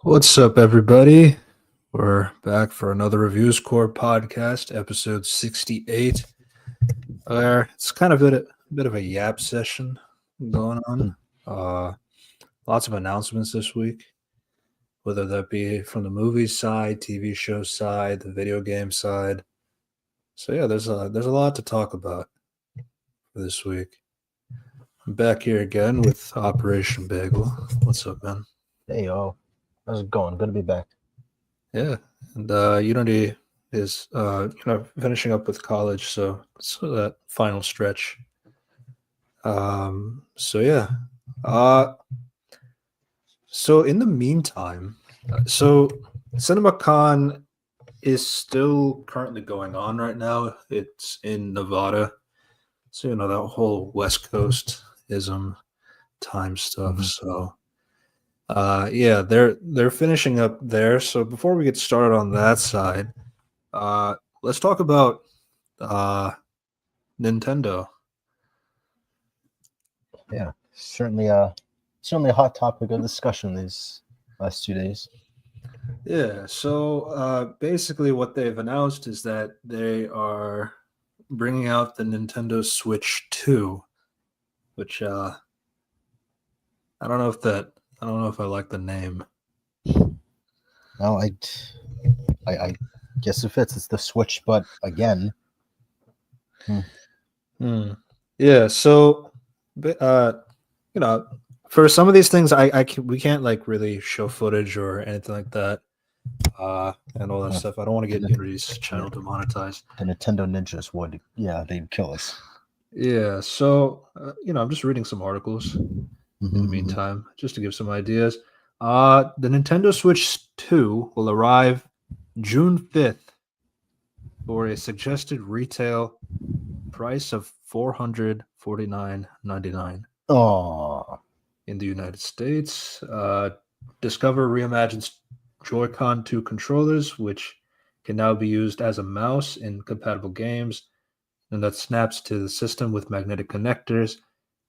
What's up, everybody? We're back for another Review Score podcast, episode 68. It's kind of a bit of a yap session going on. Uh, Lots of announcements this week, whether that be from the movie side, TV show side, the video game side. So yeah, there's a lot to talk about this week. I'm back here again with Operation Bagel. What's up, man? Hey, how's it going? Good to be back. Yeah, and Unity is finishing up with college, so that final stretch. So yeah, uh, so in the meantime, so CinemaCon is still currently going on right now. It's in Nevada, so that whole West Coast ism time stuff. Mhm. So yeah, they're finishing up there. So before we get started on that side, let's talk about Nintendo. Yeah, certainly a hot topic of discussion these last 2 days. Yeah, so basically what they've announced is that they are bringing out the Nintendo Switch 2, which I don't know if I like the name. Now, I guess it fits. It's the Switch, but again, Hmm. Yeah, so you know, for some of these things, we can't like really show footage or anything like that, and all that Yeah. stuff. I don't want to get Unity's channel demonetized. the Nintendo Ninjas would, they'd kill us. Yeah, so I'm just reading some articles in the Mhm. meantime, just to give some ideas. The Nintendo Switch 2 will arrive June 5th for a suggested retail price of $449.99 Oh, in the United States. Discover reimagines Joy-Con 2 controllers, which can now be used as a mouse in compatible games, and that snaps to the system with magnetic connectors.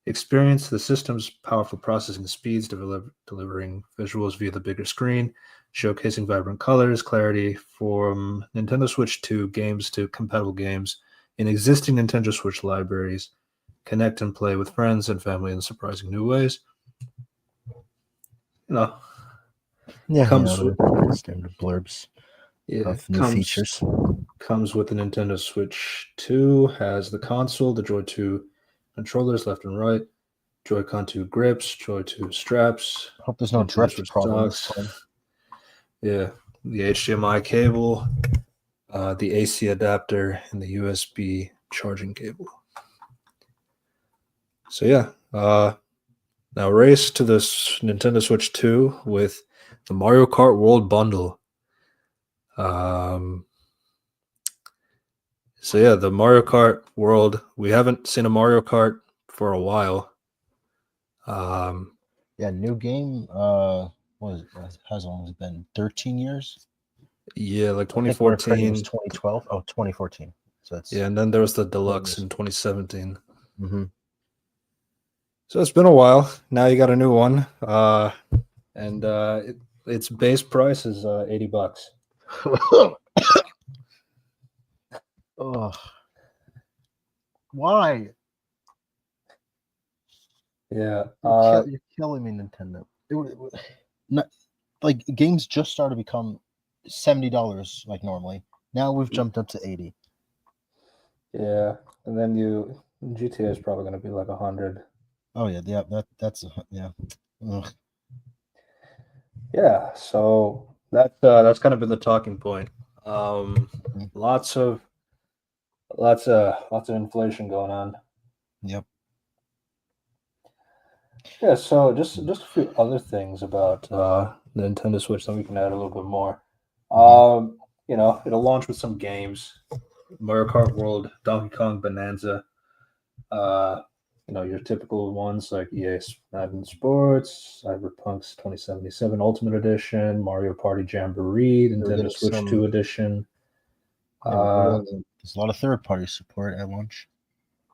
Experience the system's powerful processing speeds, delivering visuals via the bigger screen, showcasing vibrant colors, clarity from Nintendo Switch 2 games to compatible games in existing Nintendo Switch libraries. Connect and play with friends and family in surprising new ways. You know, yeah, comes with, the standard blurbs yeah, of new features. comes with the Nintendo Switch 2, has the console, the Joy 2 controllers left and right, Joy-Con 2 grips, Joy 2 straps, Hope there's no Nintendo drift Switch problem this docks. time. Yeah, the HDMI cable, the AC adapter, and the USB charging cable. So yeah, now race to this Nintendo Switch 2 with the Mario Kart World Bundle. So yeah, the Mario Kart World. We haven't seen a Mario Kart for a while. Yeah, new game. How long has it been? 13 years. Yeah, like I think when it first was 2014. 2012. Oh, 2014. So that's Yeah, and then there was the 12 Deluxe years. in 2017. Mm-hmm. So it's been a while. Now you got a new one. And its base price is $80. Oh, why? Yeah. You're killing me, Nintendo. Not, like games just started to become $70 like normally. Now we've jumped up to 80. Yeah. And then GTA is probably going to be like 100. Oh yeah, that's yeah. Ugh. Yeah. So that's kind of been the talking point. Mhm. Lots of lots of inflation going on. Yep. Yeah. So just a few other things about the Nintendo Switch that we can add a little bit more. Mhm. It'll launch with some games. Mario Kart World, Donkey Kong Bonanza, your typical ones like EA Madden Sports, Cyberpunk's 2077 Ultimate Edition, Mario Party Jamboree, We're Nintendo getting Switch 2 Edition. Yeah, there's a lot of third-party support at launch.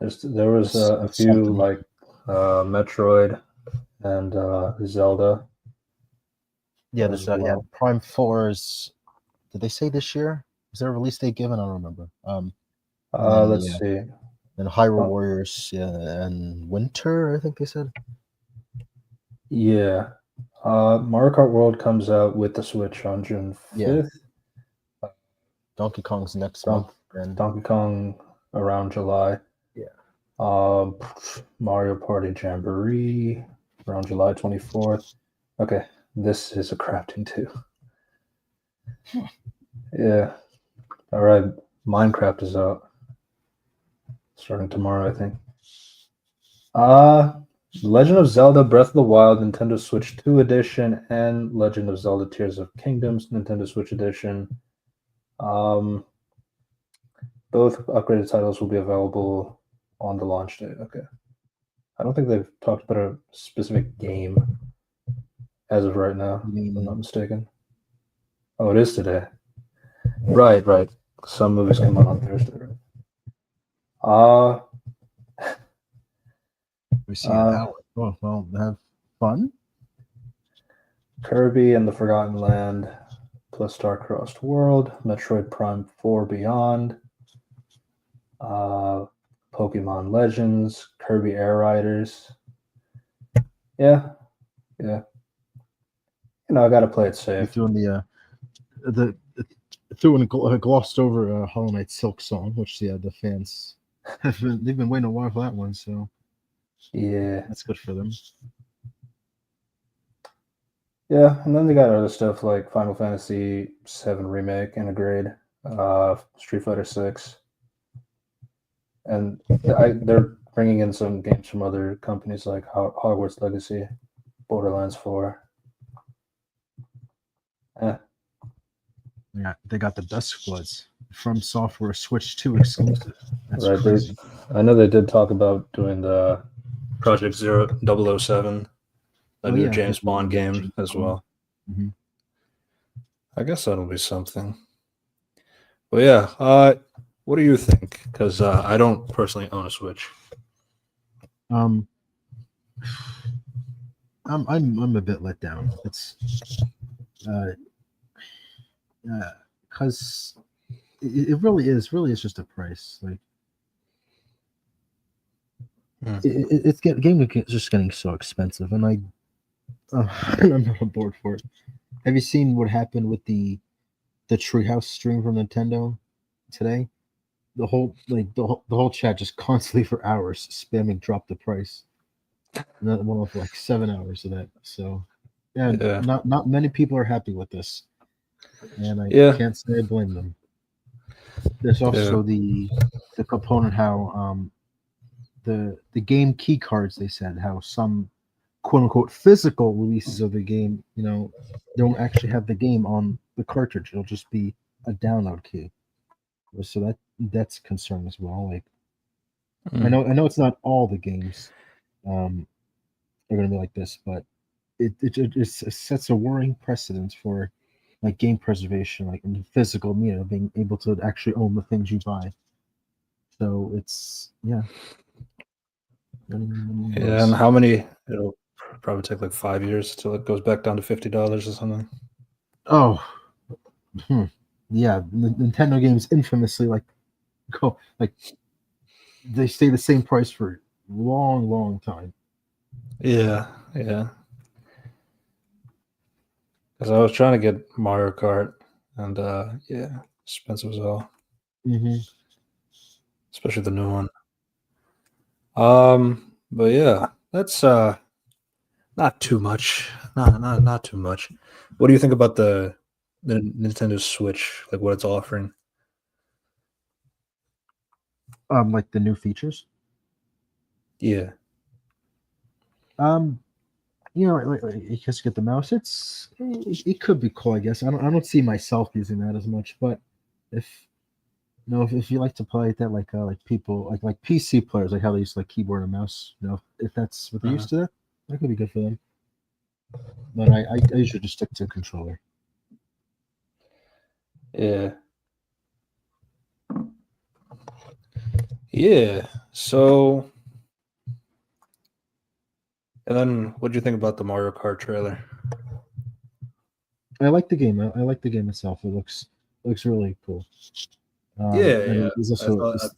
There was a That's few something. like Metroid and Zelda. Yeah, as there's well. Prime 4's. Did they say this year? Is there a release date given? I don't remember. And then Let's see. then Hyrule Uh, Warriors, and Winter, I think they said. yeah. Mario Kart World comes out with the Switch on June Yeah. 5th. Donkey Kong's next month. And Donkey Kong around July. yeah. Mario Party Jamboree around July 24th. Okay, this is a crafting too. Yeah. All right. Minecraft is out starting tomorrow, I think. Legend of Zelda Breath of the Wild Nintendo Switch 2 edition and Legend of Zelda Tears of Kingdoms Nintendo Switch edition. Both upgraded titles will be available on the launch date. Okay. I don't think they've talked about a specific game as of right now, if I'm not mistaken. Oh, it is today. Right. Some movies come out on Thursday, right? We see an hour. Oh, well, have fun. Kirby and the Forgotten Land plus Star-Crossed World, Metroid Prime 4 Beyond, Pokemon Legends, Kirby Air Riders. Yeah. I gotta play it You're safe. doing the threw and glossed over Hollow Knight Silk Song, which the fans they've been waiting a while for that one, so Yeah. that's good for them. Yeah, and then they got other stuff like Final Fantasy VII Remake Integrate, Street Fighter 6, and they're bringing in some games from other companies like Hogwarts Legacy, Borderlands 4. Yeah, they got the Dusk Bloods from Software Switch 2 exclusive. That's Right. crazy. I know they did talk about doing the Project 007, a new James Bond game James as Bond. well. Mm-hmm. I guess that'll be something. But yeah, what do you think? Because I don't personally own a Switch. I'm a bit let down. It's because it really is just a price. Like it's just getting so expensive, and I'm not on board for it. Have you seen what happened with the Treehouse stream from Nintendo today? The whole chat just constantly for hours spamming drop the price. And that went on for like 7 hours of that. So yeah, Yeah. not many people are happy with this, and I Yeah. can't say I blame them. There's also the component how the game key cards, they said how some quote unquote physical releases of the game, don't actually have the game on the cartridge. It'll just be a download key. So that's a concern as well. Like I know it's not all the games are gonna be like this, but it sets a worrying precedent for like game preservation, like in physical media, being able to actually own the things you buy. So it's And how many? It'll probably take like 5 years till it goes back down to $50 or something. Oh, yeah. Nintendo games infamously go they stay the same price for a long time. Yeah. Because I was trying to get Mario Kart, and expensive as hell, especially the new one. But yeah, that's not too much. Not too much. What do you think about the Nintendo Switch? Like what it's offering? Like the new features. Yeah. Like, you just get the mouse. It could be cool, I guess. I don't see myself using that as much, but if if you like to play that, like people like PC players, like how they use like keyboard and mouse, if that's what they're used to, that could be good for them. But I usually just stick to a controller. Yeah. So, and then what do you think about the Mario Kart trailer? I like the game. I like the game itself. It looks really cool. Yeah, And yeah. there's I also thought this,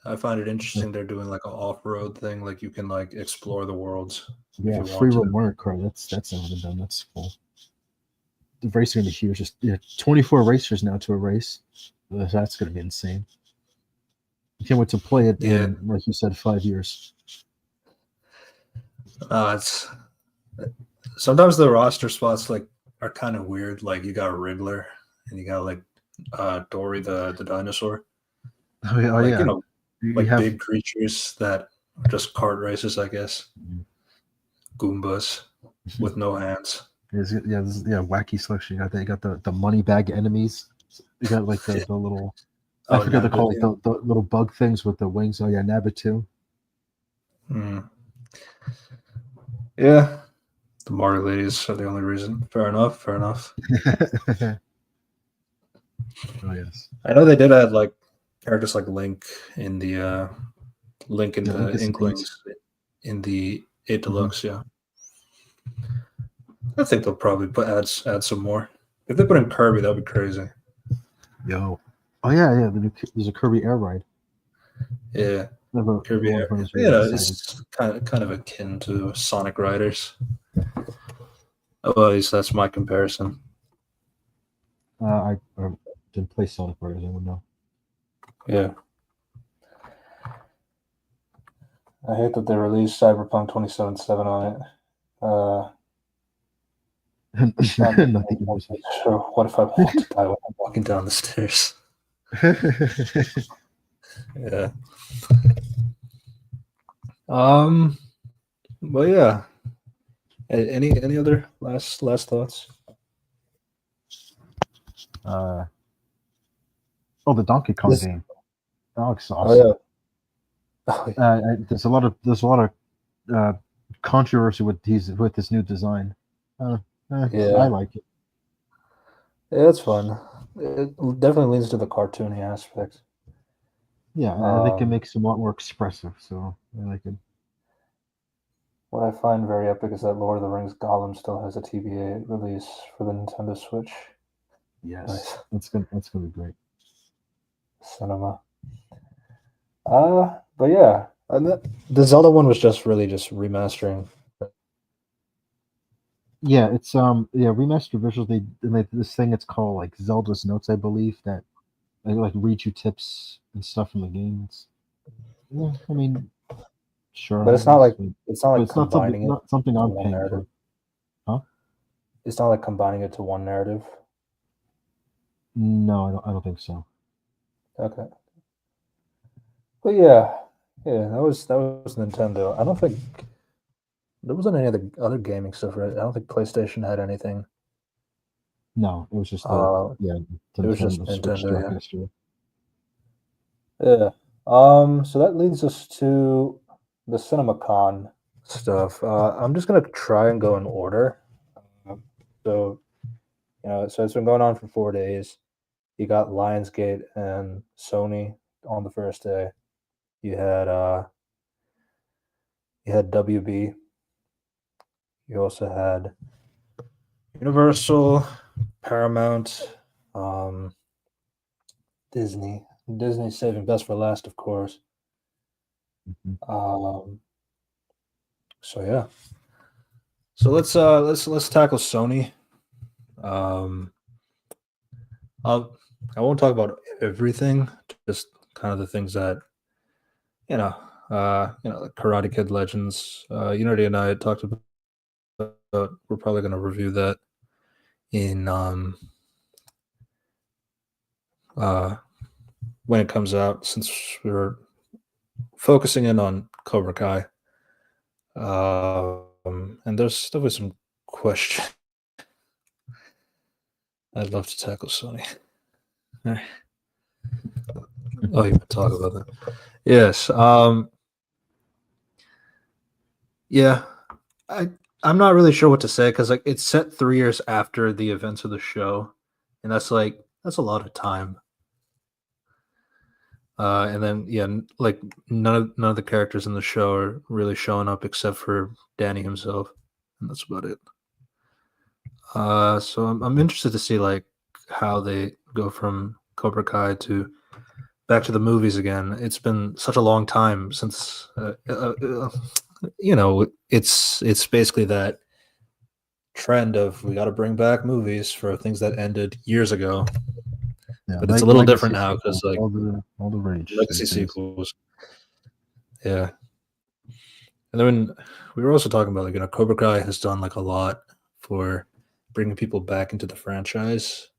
I find it interesting they're doing like an off-road thing, like you can like explore the worlds if yeah, you free want roam to. Mario Kart. That's never been done. That's cool. The racing gonna be huge. Just 24 racers now to a race. That's gonna be insane. I can't wait to play it Yeah, in, like you said, 5 years. it's sometimes the roster spots like are kind of weird. Like you got Riddler and you got like Dory the dinosaur. Oh Like yeah, you like have big creatures that are just kart races, I guess. Goombas with no hands. wacky selection. You got the money bag enemies. You got like the little, I Oh, forget they Nabbit, call it, yeah. the little bug things with the wings. Oh yeah, Nabitu. Hmm. Yeah, the Mario ladies are the only reason. Fair enough. Fair enough. Oh yes, I know they did add like characters like Link in yeah. the Linkus and eight. Inklings in the 8 Mm-hmm. Deluxe. Yeah, I think they'll probably add some more. If they put in Kirby, that'd be crazy. Yo. Oh yeah. There's a Kirby air ride. Yeah, Kirby. Everyone's You really know, excited. it's kind of akin to Sonic Riders. Well, at least that's my comparison. I didn't play Sonic Riders. I would know. Yeah, I hate that they released Cyberpunk 2077 on it. Not Nothing interesting. sure. What if I want to die when I'm walking down the stairs? Yeah. Um. But yeah. Any other last thoughts? uh, the Donkey Kong This. game. That looks Oh awesome. yeah. Oh, yeah. There's a lot of uh, controversy with this new design. Uh, I Yeah. like it. Yeah, it's fun. It definitely leans to the cartoony aspect. Yeah, I think it Um, makes it a lot more expressive. So I like it. what I find very epic is that Lord of the Rings Gollum still has a TBA release for the Nintendo Switch. Yes, Nice. that's gonna be great. Cinema. But yeah, and the Zelda one was just really just remastering. Yeah, it's remastered visuals. They made this thing. It's called like Zelda's Notes, I believe. That they like read you tips and stuff from the game. Yeah, I mean, sure, But I guess, it's not but like it's not something combining it not something to I'm one paying for, narrative. huh? It's not like combining it to one narrative. No, I don't think so. Okay. But yeah, yeah, that was Nintendo. I don't think there wasn't any other gaming stuff, right? I don't think PlayStation had anything. No, it was just Uh, the it was just Nintendo Switch Nintendo, Direct yeah. yesterday. Yeah. So that leads us to the CinemaCon stuff. I'm just gonna try and go in order. Um, so so it's been going on for 4 days. You got Lionsgate and Sony on the first day. You had WB. You also had Universal, Paramount, um, Disney. Disney saving best for last, of course. Mhm. Um, so yeah. So let's tackle Sony. Um, I won't talk about everything, just kind of the things that like Karate Kid Legends. Unity and I had talked about. We're probably going to review that in uh when it comes out, since we're focusing in on Cobra Kai. And there's definitely some question. I'd love to tackle Sony. Oh, you can talk about that. Yes. Yeah. I I'm not really sure what to say because like it's set 3 years after the events of the show, and that's a lot of time. And then yeah, like none of the characters in the show are really showing up except for Danny himself, and that's about it. So I'm interested to see like how they go from Cobra Kai to back to the movies again. It's been such a long time since it's basically that trend of we got to bring back movies for things that ended years ago, Yeah, but it's a little different legacy now because sequels, like all the rage legacy these days. sequels, yeah. And then we were also talking about like Cobra Kai has done like a lot for bringing people back into the franchise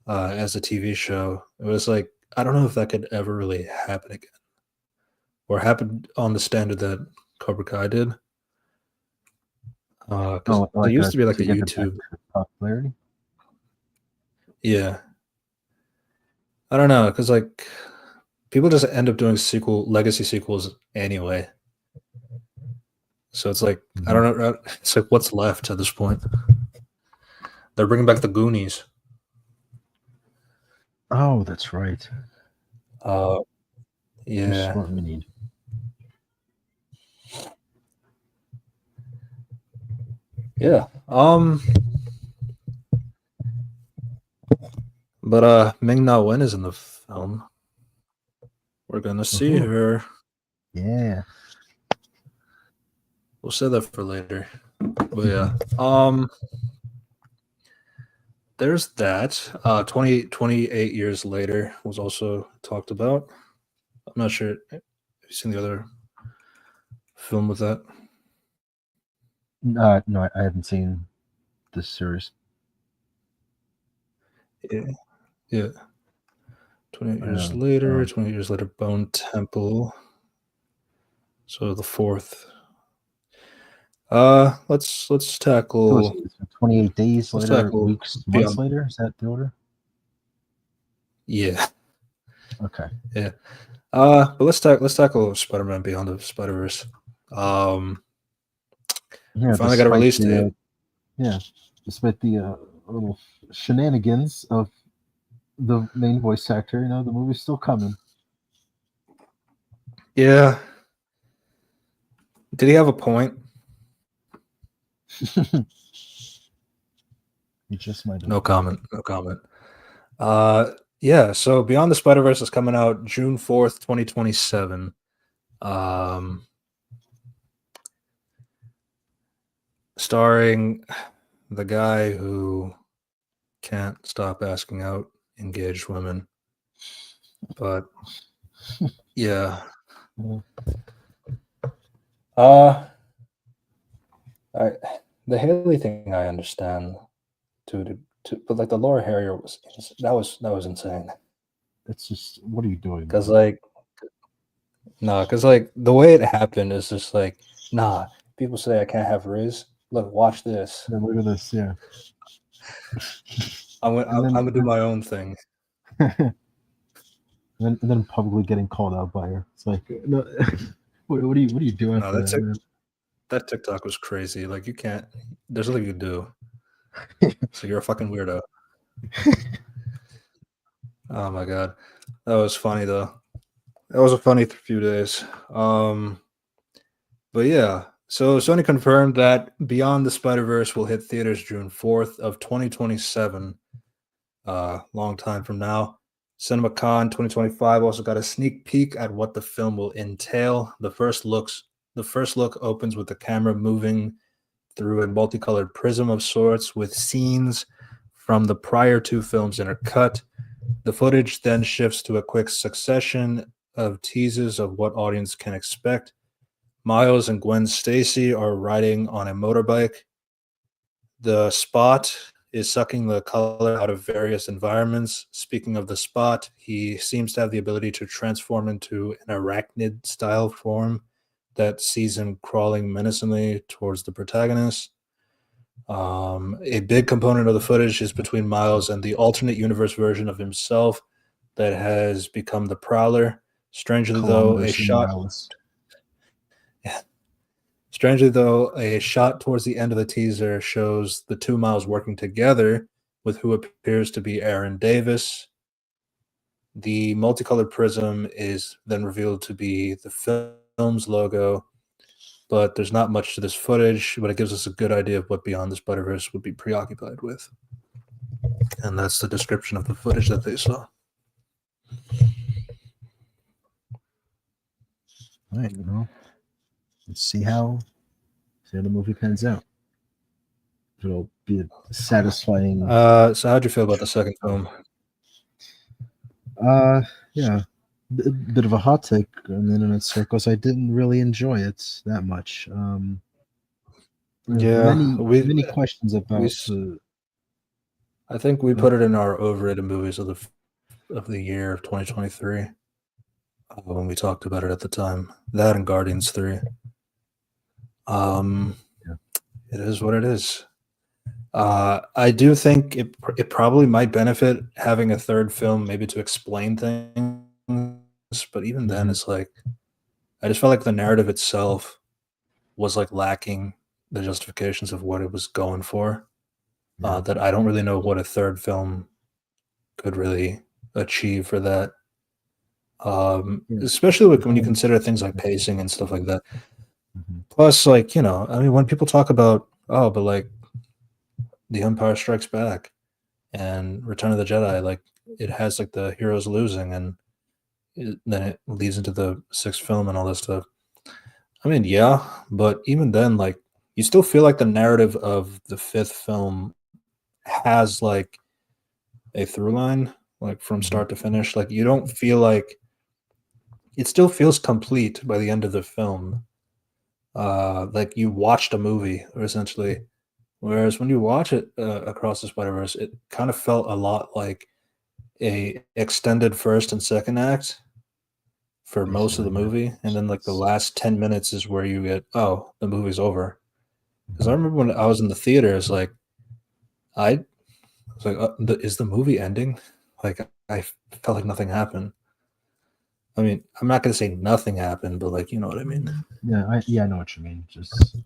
as a TV show. It was like I don't know if that could ever really happen again or happen on the standard that Cobra Kai did. Because Oh, it like used to be like to a get it back YouTube. to popularity. Yeah. I don't know. Because like people just end up doing legacy sequels anyway. So it's like, I Mhm. don't know. It's like, what's left at this point? They're bringing back the Goonies. Oh, that's right. Uh, Just yeah. what we need. Yeah. But Ming Na Wen is in the film. We're gonna see Mhm. her. Yeah. We'll say that for later. But yeah. Mhm. There's that. 28 years later was also talked about. I'm not sure. Have you seen the other film with that? No, I haven't seen this series. Yeah. Yeah. 28 years Uh, later, um, 28 years later, Bone Temple. So the fourth. Let's so it's, tackle it's 28 days let's later, tackle weeks, months beyond. later. Is that the order? Yeah. Okay. Yeah. But let's tackle Spider-Man Beyond the Spider-Verse. Um we Yeah, finally got a despite release date. the despite the little shenanigans of the main voice actor, the movie's still coming. Yeah. Did he have a point? He just might have. No comment. No comment. Yeah, so Beyond the Spider-Verse is coming out June 4th, 2027. Um Starring the guy who can't stop asking out engaged women. But yeah. Yeah. Uh I the Haley thing I understand but like the Laura Harrier that was insane. It's just, what are you doing, Cause man? like cause like the way it happened is just like, nah, people say I can't have Riz. Look, watch this. Yeah, look at this. Yeah. I'm gonna And I'm, I'm then, gonna do my own thing. and then publicly getting called out by her. It's like, no, what are you doing No, after that, man? that TikTok was crazy. Like you can't. There's nothing you can do. So you're a fucking weirdo. Oh my god, that was funny though. That was a funny few days. But yeah. So Sony confirmed that Beyond the Spider-Verse will hit theaters June 4th of 2027. Long time from now. CinemaCon 2025 also got a sneak peek at what the film will entail. The first look opens with the camera moving through a multicolored prism of sorts with scenes from the prior two films intercut. The footage then shifts to a quick succession of teases of what audience can expect. Miles and Gwen Stacy are riding on a motorbike. The Spot is sucking the color out of various environments. Speaking of the Spot, he seems to have the ability to transform into an arachnid style form that sees him crawling menacingly towards the protagonist. A big component of the footage is between Miles and the alternate universe version of himself that has become the Prowler. Strangely though, a Kilometers and shot miles. Strangely, though, a shot towards the end of the teaser shows the two Miles working together with who appears to be Aaron Davis. The multicolored prism is then revealed to be the film's logo. but there's not much to this footage, but it gives us a good idea of what Beyond the Spider-Verse would be preoccupied with. And that's the description of the footage that they saw. All right, let's see how the movie pans out. It'll be a satisfying. So how'd you feel about the second film? Yeah, bit of a hot take on the internet circles. I didn't really enjoy it that much. Yeah, many questions about I think we put it in our overrated movies of the year of 2023 when we talked about it at the time. That and Guardians 3. It is what it is. I do think it probably might benefit having a third film, maybe to explain things. But even then, it's like I just felt like the narrative itself was like lacking the justifications of what it was going for. That I don't really know what a third film could really achieve for that. Especially when you consider things like pacing and stuff like that. Plus, like, I mean, when people talk about, but like The Empire Strikes Back and Return of the Jedi, like it has like the heroes losing, and then it leads into the sixth film and all this stuff. I mean, yeah, but even then, like you still feel like the narrative of the fifth film has like a through line, like from start to finish. Like you don't feel like it still feels complete by the end of the film. Like you watched a movie, essentially. Whereas when you watch it across the Spider-Verse, it kind of felt a lot like a extended first and second act for most of the movie, and then like the last 10 minutes is where you get, the movie's over. Because I remember when I was in the theater, it's like I was like, is the movie ending? Like I felt like nothing happened. I mean, I'm not gonna say nothing happened, but like, you know what I mean? Yeah, I know what you mean. Just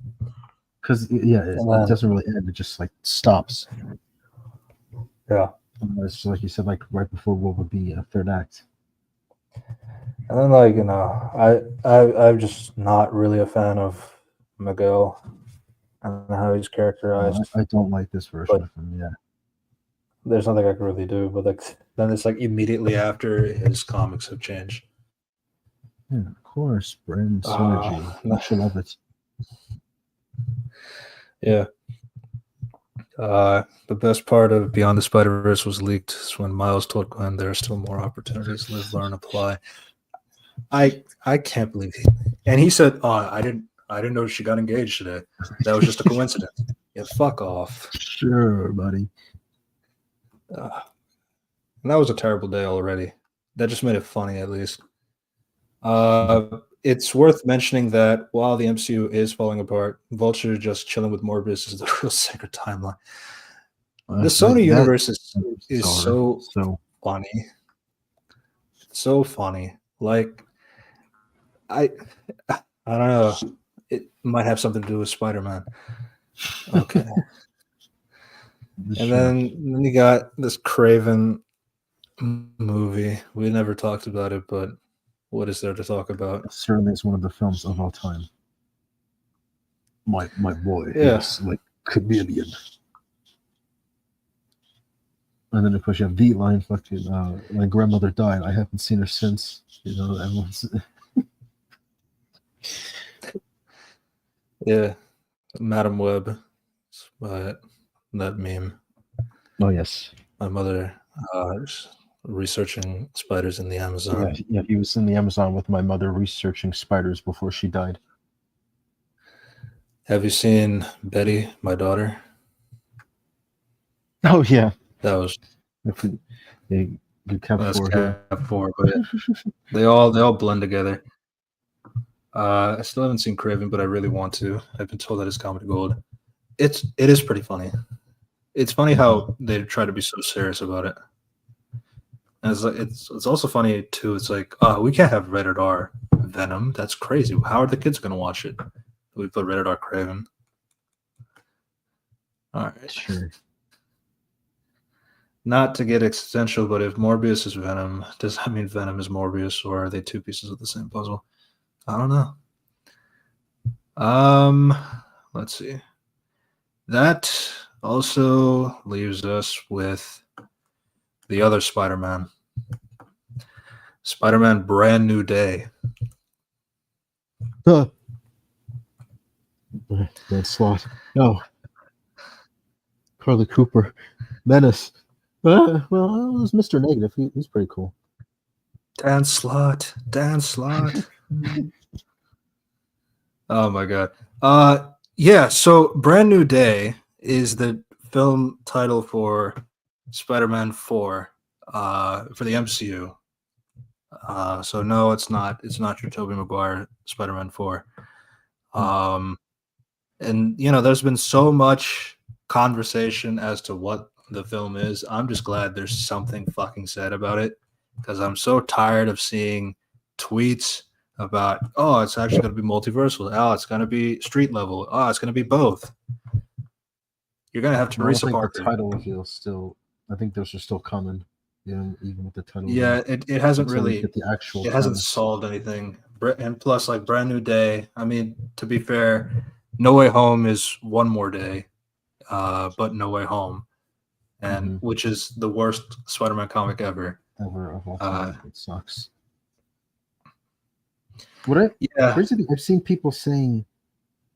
because it doesn't really end; it just like stops. Yeah, it's like you said, like right before what would be a third act. And then, like, I'm just not really a fan of Miguel and how he's characterized. I don't like this version of him. Yeah, there's nothing I can really do, but like then it's like immediately after his comics have changed. Yeah, of course, brand synergy. I should love it. Yeah. The best part of Beyond the Spider-Verse was leaked is when Miles told Gwen there are still more opportunities. Live, learn, apply. I can't believe he. And he said, I didn't know she got engaged today. That was just a coincidence. Yeah, fuck off. Sure, buddy. And that was a terrible day already. That just made it funny, at least. It's worth mentioning that while the MCU is falling apart, Vulture just chilling with Morbius is the real sacred timeline. The Sony universe is so funny. So funny. Like, I don't know. It might have something to do with Spider-Man. Okay. And then you got this Craven movie. We never talked about it, but what is there to talk about? It certainly is one of the films of all time. My boy, yes, like chameleon. And then of course you have the line, fucking my grandmother died. I haven't seen her since. You know, everyone's yeah, Madam Web, but that meme. Oh yes, my mother researching spiders in the Amazon. Yeah, he was in the Amazon with my mother researching spiders before she died. Have you seen Betty, my daughter? Oh yeah, that was. You kept that's four. Kept four, but they all blend together. I still haven't seen Craven, but I really want to. I've been told that it's comedy gold. It is pretty funny. It's funny how they try to be so serious about it. And it's also funny too. It's like, we can't have rated R Venom. That's crazy. How are the kids gonna watch it? We put rated R Craven. All right, sure. Not to get existential, but if Morbius is Venom, does that mean Venom is Morbius, or are they two pieces of the same puzzle? I don't know. Um, let's see. That also leaves us with the other Spider-Man. Spider-Man Brand New Day. Huh. Dan Slott. No. Carly Cooper. Menace. Well, it was Mr. Negative. He's pretty cool. Dan Slott. Dan Slott. Oh my god. Yeah, so Brand New Day is the film title for Spider-Man 4 for the MCU. So no, it's not. It's not your Tobey Maguire Spider-Man 4. And there's been so much conversation as to what the film is. I'm just glad there's something fucking said about it because I'm so tired of seeing tweets about, oh, it's actually going to be multiversal. Oh, it's going to be street level. Oh, it's going to be both. You're going to have Teresa Parker. The title reveal still. I think those are still coming. Even with the title. Yeah, it hasn't really. Get the actual. It hasn't solved anything. And plus, like Brand New Day. I mean, to be fair, No Way Home is one more day, but No Way Home, and which is the worst Spider-Man comic ever. Ever of all time. It sucks. Crazy. I've seen people saying,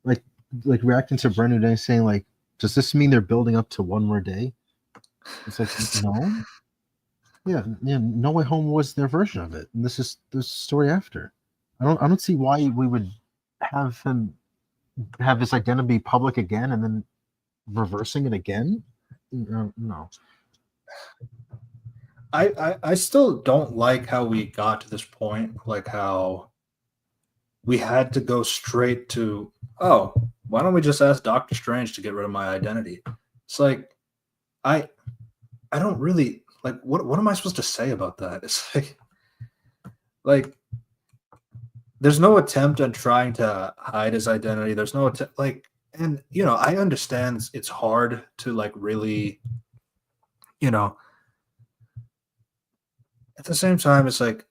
like reacting to Brand New Day, saying like, does this mean they're building up to one more day? It's like, no. Yeah, No Way Home was their version of it, and this is the story after. I don't see why we would have him have his identity public again and then reversing it again. No. I still don't like how we got to this point, like how we had to go straight to, oh, why don't we just ask Doctor Strange to get rid of my identity? It's like I don't really like what am I supposed to say about that? It's like there's no attempt at trying to hide his identity. There's no attempt, and I understand it's hard to like really, at the same time, it's like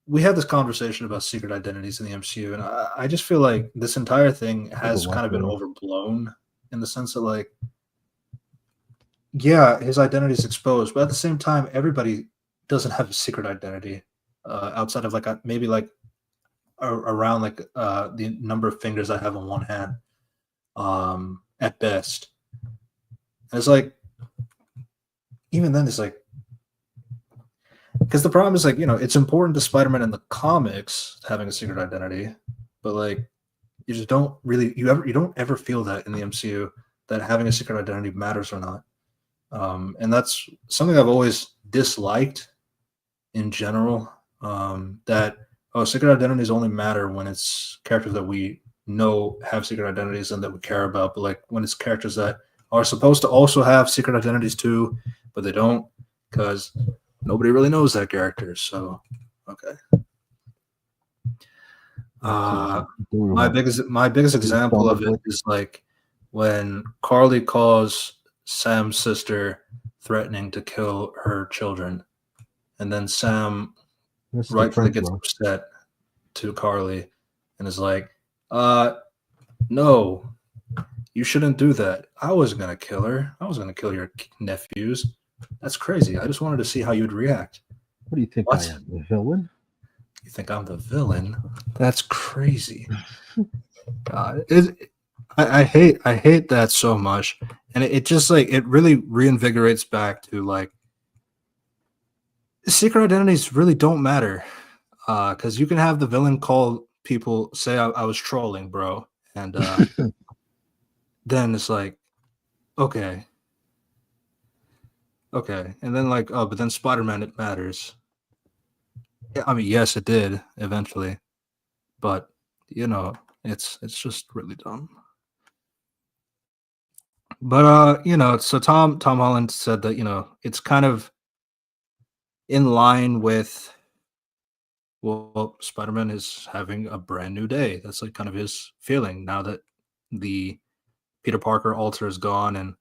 we had this conversation about secret identities in the MCU, and I just feel like this entire thing has kind of been overblown in the sense that, like, yeah, his identity is exposed, but at the same time, everybody doesn't have a secret identity outside of like maybe like around like the number of fingers I have on one hand, at best. And it's like, even then, it's like, because the problem is like, it's important to Spider-Man in the comics having a secret identity, but like, you just don't really, you don't ever feel that in the MCU that having a secret identity matters or not. And that's something I've always disliked in general, that secret identities only matter when it's characters that we know have secret identities and that we care about, but like when it's characters that are supposed to also have secret identities too, but they don't because nobody really knows that character. So okay. My biggest example of it is like when Carly calls Sam's sister threatening to kill her children, and then Sam rightfully gets upset to Carly and is like, no, you shouldn't do that. I wasn't going to kill her. I was going to kill your nephews. That's crazy. I just wanted to see how you'd react. What do you think I am, the villain? You think I'm the villain? That's crazy. God, I hate that so much. And it just like, it really reinvigorates back to like, secret identities really don't matter. Because you can have the villain call people, say I was trolling, bro. And then it's like, okay. And then like, oh, but then Spider-Man, it matters. Yeah, I mean, yes, it did eventually. But, it's just really dumb. But so Tom Holland said that, it's kind of in line with, well, Spider-Man is having a brand new day. That's like kind of his feeling now that the Peter Parker alter is gone and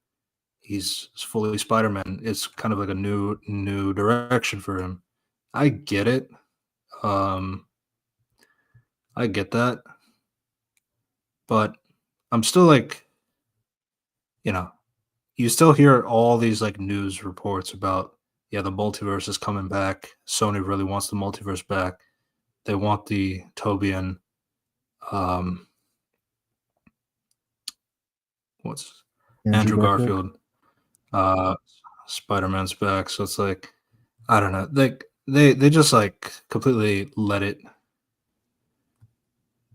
he's fully Spider-Man. It's kind of like a new direction for him. I get it. I get that. but I'm still like, you know, you still hear all these like news reports about, yeah, the multiverse is coming back. Sony really wants the multiverse back. They want the Tobian, um, what's Andrew Garfield, uh, Spider-Man's back. So it's like, I don't know, they just like completely let it.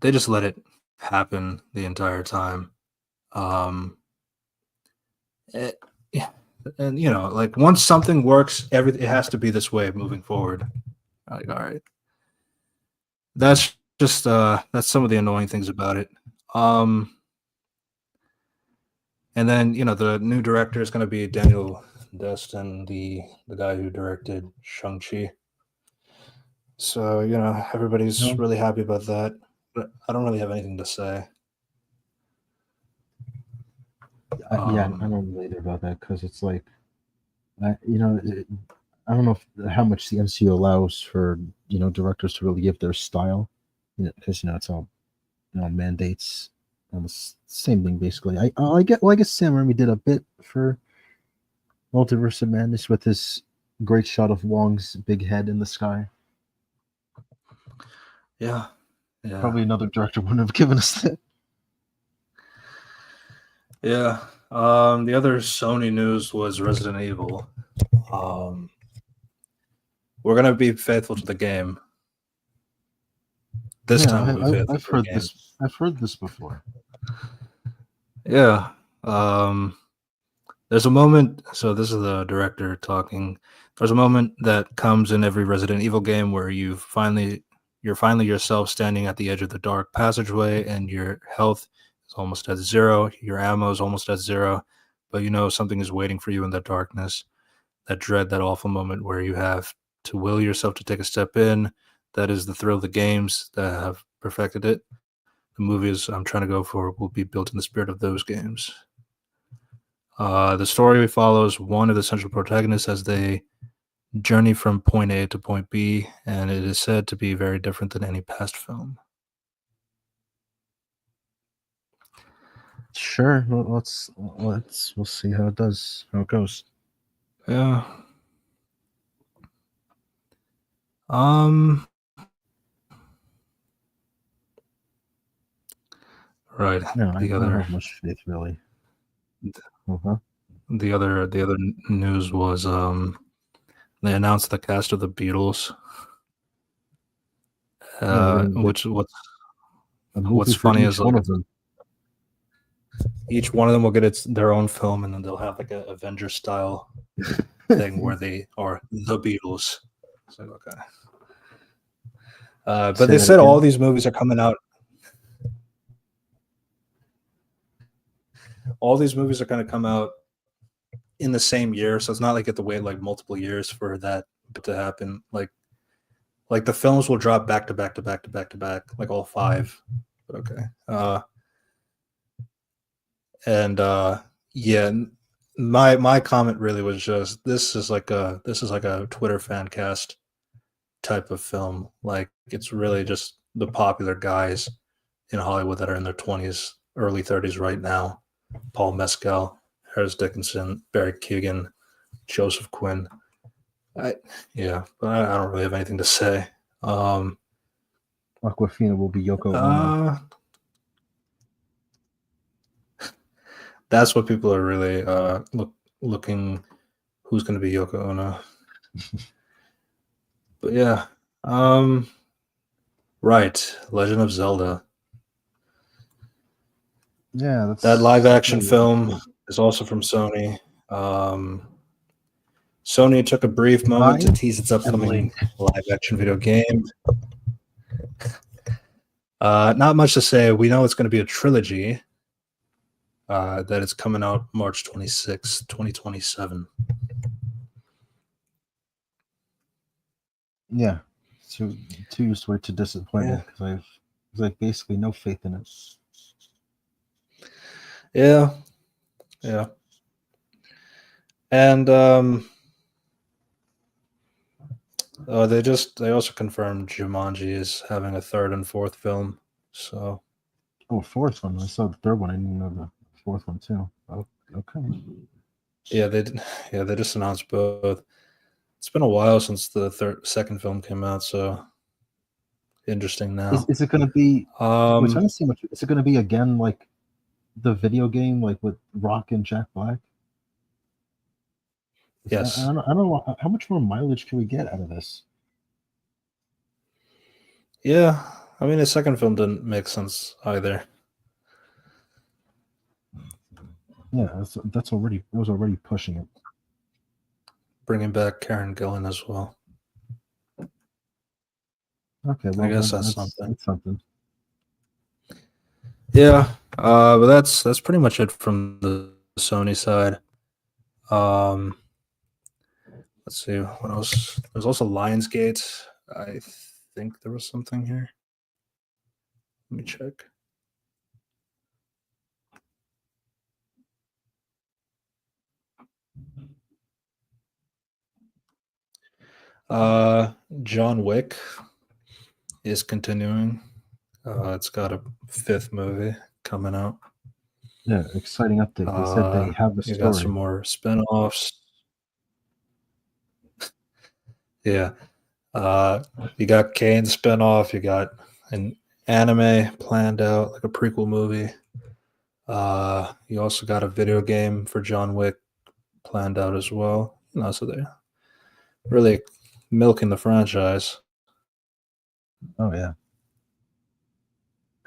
They just let it happen the entire time. Um, eh, yeah, and like once something works, it has to be this way moving forward. Like, all right, that's just that's some of the annoying things about it. Um, and then the new director is going to be Daniel Destin, the guy who directed Shang-Chi. So everybody's really happy about that, but I don't really have anything to say. Yeah, I don't know either about that because it's like, I don't know how much the MCU allows for directors to really give their style, because it's all mandates, and the same thing basically. I guess Sam Raimi did a bit for Multiverse of Madness with his great shot of Wong's big head in the sky. Yeah. Probably another director wouldn't have given us that. Yeah. The other Sony news was Resident Evil. We're gonna be faithful to the game. This time we'll be faithful I've to the heard game. this. I've heard this before. Yeah. There's a moment. So this is the director talking. There's a moment that comes in every Resident Evil game where you're finally yourself standing at the edge of the dark passageway, and your health is almost at zero. Your ammo is almost at zero, but something is waiting for you in the darkness. That dread, that awful moment where you have to will yourself to take a step in. That is the thrill of the games that have perfected it. The movies I'm trying to go for will be built in the spirit of those games. The story follows one of the central protagonists as they journey from point A to point B, and it is said to be very different than any past film. Sure, we'll see how it goes. Yeah. Um. Right. No, I don't have much faith really. The other news was they announced the cast of the Beatles. What's funny is like each one of them will get their own film, and then they'll have like an Avengers style thing where they are the Beatles. So okay. But they said all these movies are coming out. All these movies are going to come out in the same year, so it's not like you have to wait like multiple years for that to happen. Like the films will drop back to back to back to back to back, like all 5. But okay. Yeah, my comment really was just this is like a Twitter fan cast type of film. Like it's really just the popular guys in Hollywood that are in their 20s, early 30s right now. Paul Mescal, Harris Dickinson, Barry Keoghan, Joseph Quinn. But I don't really have anything to say. Awkwafina will be Yoko Ono. That's what people are really looking. Who's going to be Yoko Ono? But yeah, right. Legend of Zelda. Yeah, that live action film is also from Sony. Sony took a brief moment to tease its upcoming live action video game. Not much to say. We know it's going to be a trilogy. That it's coming out March 26, 2027. Yeah. Two years to wait to disappointment because I've like basically no faith in it. Yeah. And they also confirmed Jumanji is having a 3rd and 4th film. So Oh, fourth one. I saw the third one. I didn't know the fourth one too. Oh, okay. Yeah, they just announced both. It's been a while since the second film came out, so interesting now. Is it going to be? Which I Um, didn't see much. Is it going to be again like the video game, like with Rock and Jack Black? yes. I don't know how much more mileage can we get out of this. Yeah, I mean the second film didn't make sense either. Yeah, that's already it was already pushing it. Bringing back Karen Gillan as well. Okay, I well guess then that's something. that's something. Yeah, but that's pretty much it from the Sony side. Um, let's see what else. There's also Lionsgate. I think there was something here. Let me check. John Wick is continuing. It's got a fifth movie coming out. Yeah, exciting update. They said they have the You got some story. more spin-offs. Yeah. You got Kane spin-off. You got an anime planned out, like a prequel movie. You also got a video game for John Wick planned out as well. So they're really milking the franchise. Oh yeah,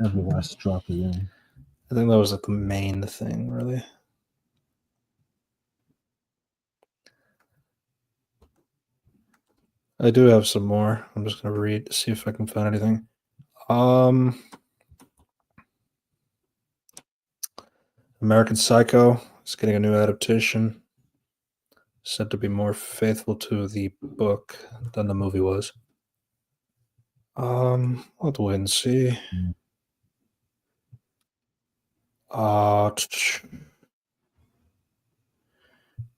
every last drop of in. I think that was like the main thing, really. I do have some more. I'm just gonna read to see if I can find anything. American Psycho is getting a new adaptation, said to be more faithful to the book than the movie was. I'll have to wait and see.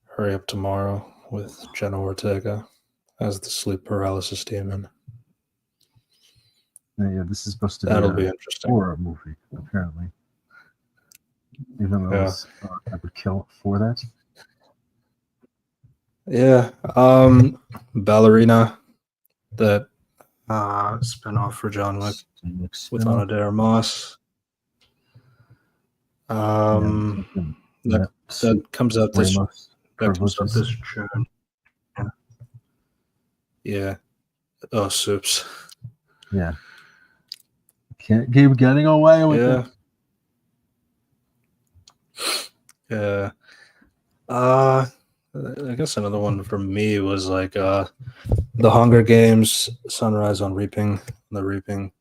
Hurry Up Tomorrow with Jenna Ortega as the sleep paralysis demon. Yeah, this is supposed to That'll be be a interesting. horror movie, apparently. Even though I would kill for that. Yeah. Ballerina, that spinoff for John Wick with Ana de Armas. That comes out this June. Yeah. Oh, Soups. Yeah. Can't keep getting away with it. Yeah. I guess another one for me was like The Hunger Games, Sunrise on the Reaping.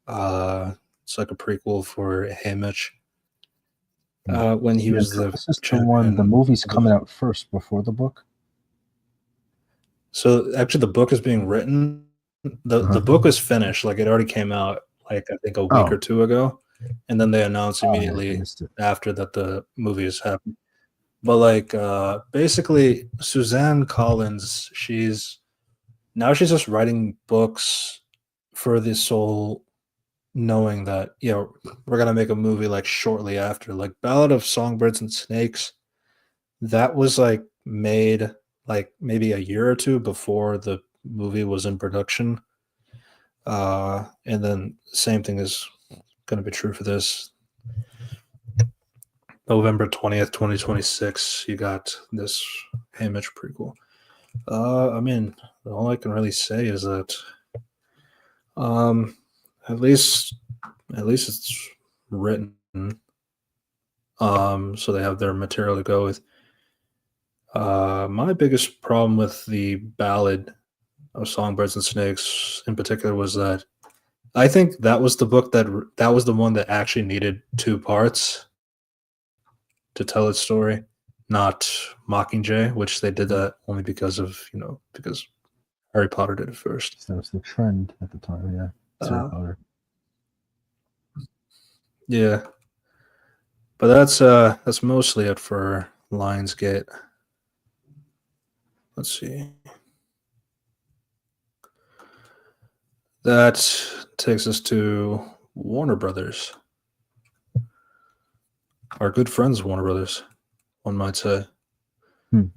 It's like a prequel for Haymitch. When he was the champion. The movie's coming out first before the book. So actually, the book is being written. The book was finished, like it already came out, like I think a week or two ago, and then they announced immediately after that the movie is happening. But like basically, Suzanne Collins, she's just writing books for the sole knowing that we're gonna make a movie like shortly after, like Ballad of Songbirds and Snakes. That was like made like maybe a year or two before the movie was in production. And then same thing is going to be true for this. November 20th, 2026, you got this Haymitch prequel. I mean, all I can really say is that at least it's written. So they have their material to go with. My biggest problem with the Ballad of Songbirds and Snakes in particular was that I think that was the book that was the one that actually needed two parts to tell its story, not Mockingjay, which they did that only because Harry Potter did it first. That was the trend at the time, yeah. Harry Potter. Yeah. But that's mostly it for Lionsgate. Let's see. That takes us to Warner Brothers. our good friends Warner Brothers, one might say. Hmm.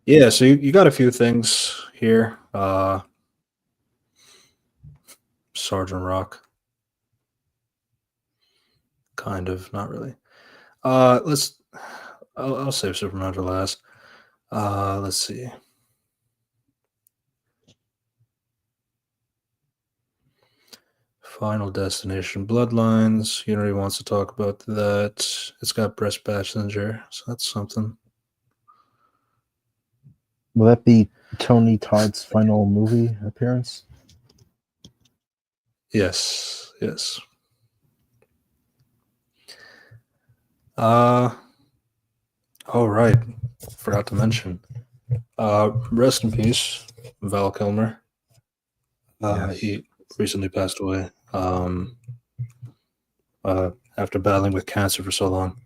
Yeah, so you got a few things here. Sergeant Rock. Kind of, not really. I'll save Superman for last. Let's see. Final Destination Bloodlines. Unity wants to talk about that. It's got Breast Passenger, so that's something. Will that be Tony Todd's final movie appearance? Yes. Oh right. Forgot to mention. Rest in peace, Val Kilmer. Yes. He recently passed away. After battling with cancer for so long.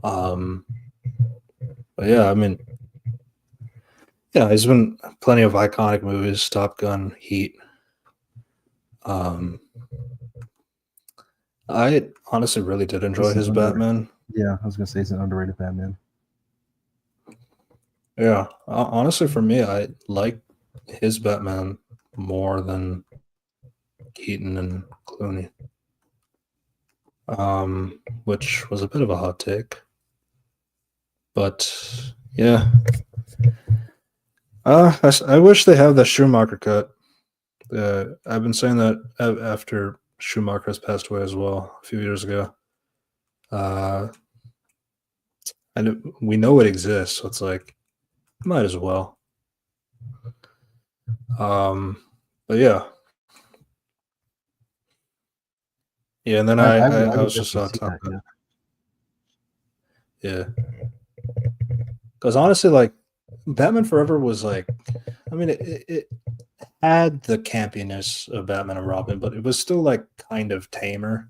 But yeah, I mean, yeah, there's been plenty of iconic movies: Top Gun, Heat. I honestly really did enjoy his Batman. Yeah, I was gonna say he's an underrated Batman. Yeah, honestly, for me, I like his Batman more than Keaton and Clooney. Which was a bit of a hot take, but yeah. I wish they have the Schumacher cut. I've been saying that after Schumacher has passed away as well a few years ago. And we know it exists, so it's like might as well. But yeah, and then I was just talking about yeah, because honestly, like Batman Forever was like, I mean, it had the campiness of Batman and Robin, but it was still like kind of tamer.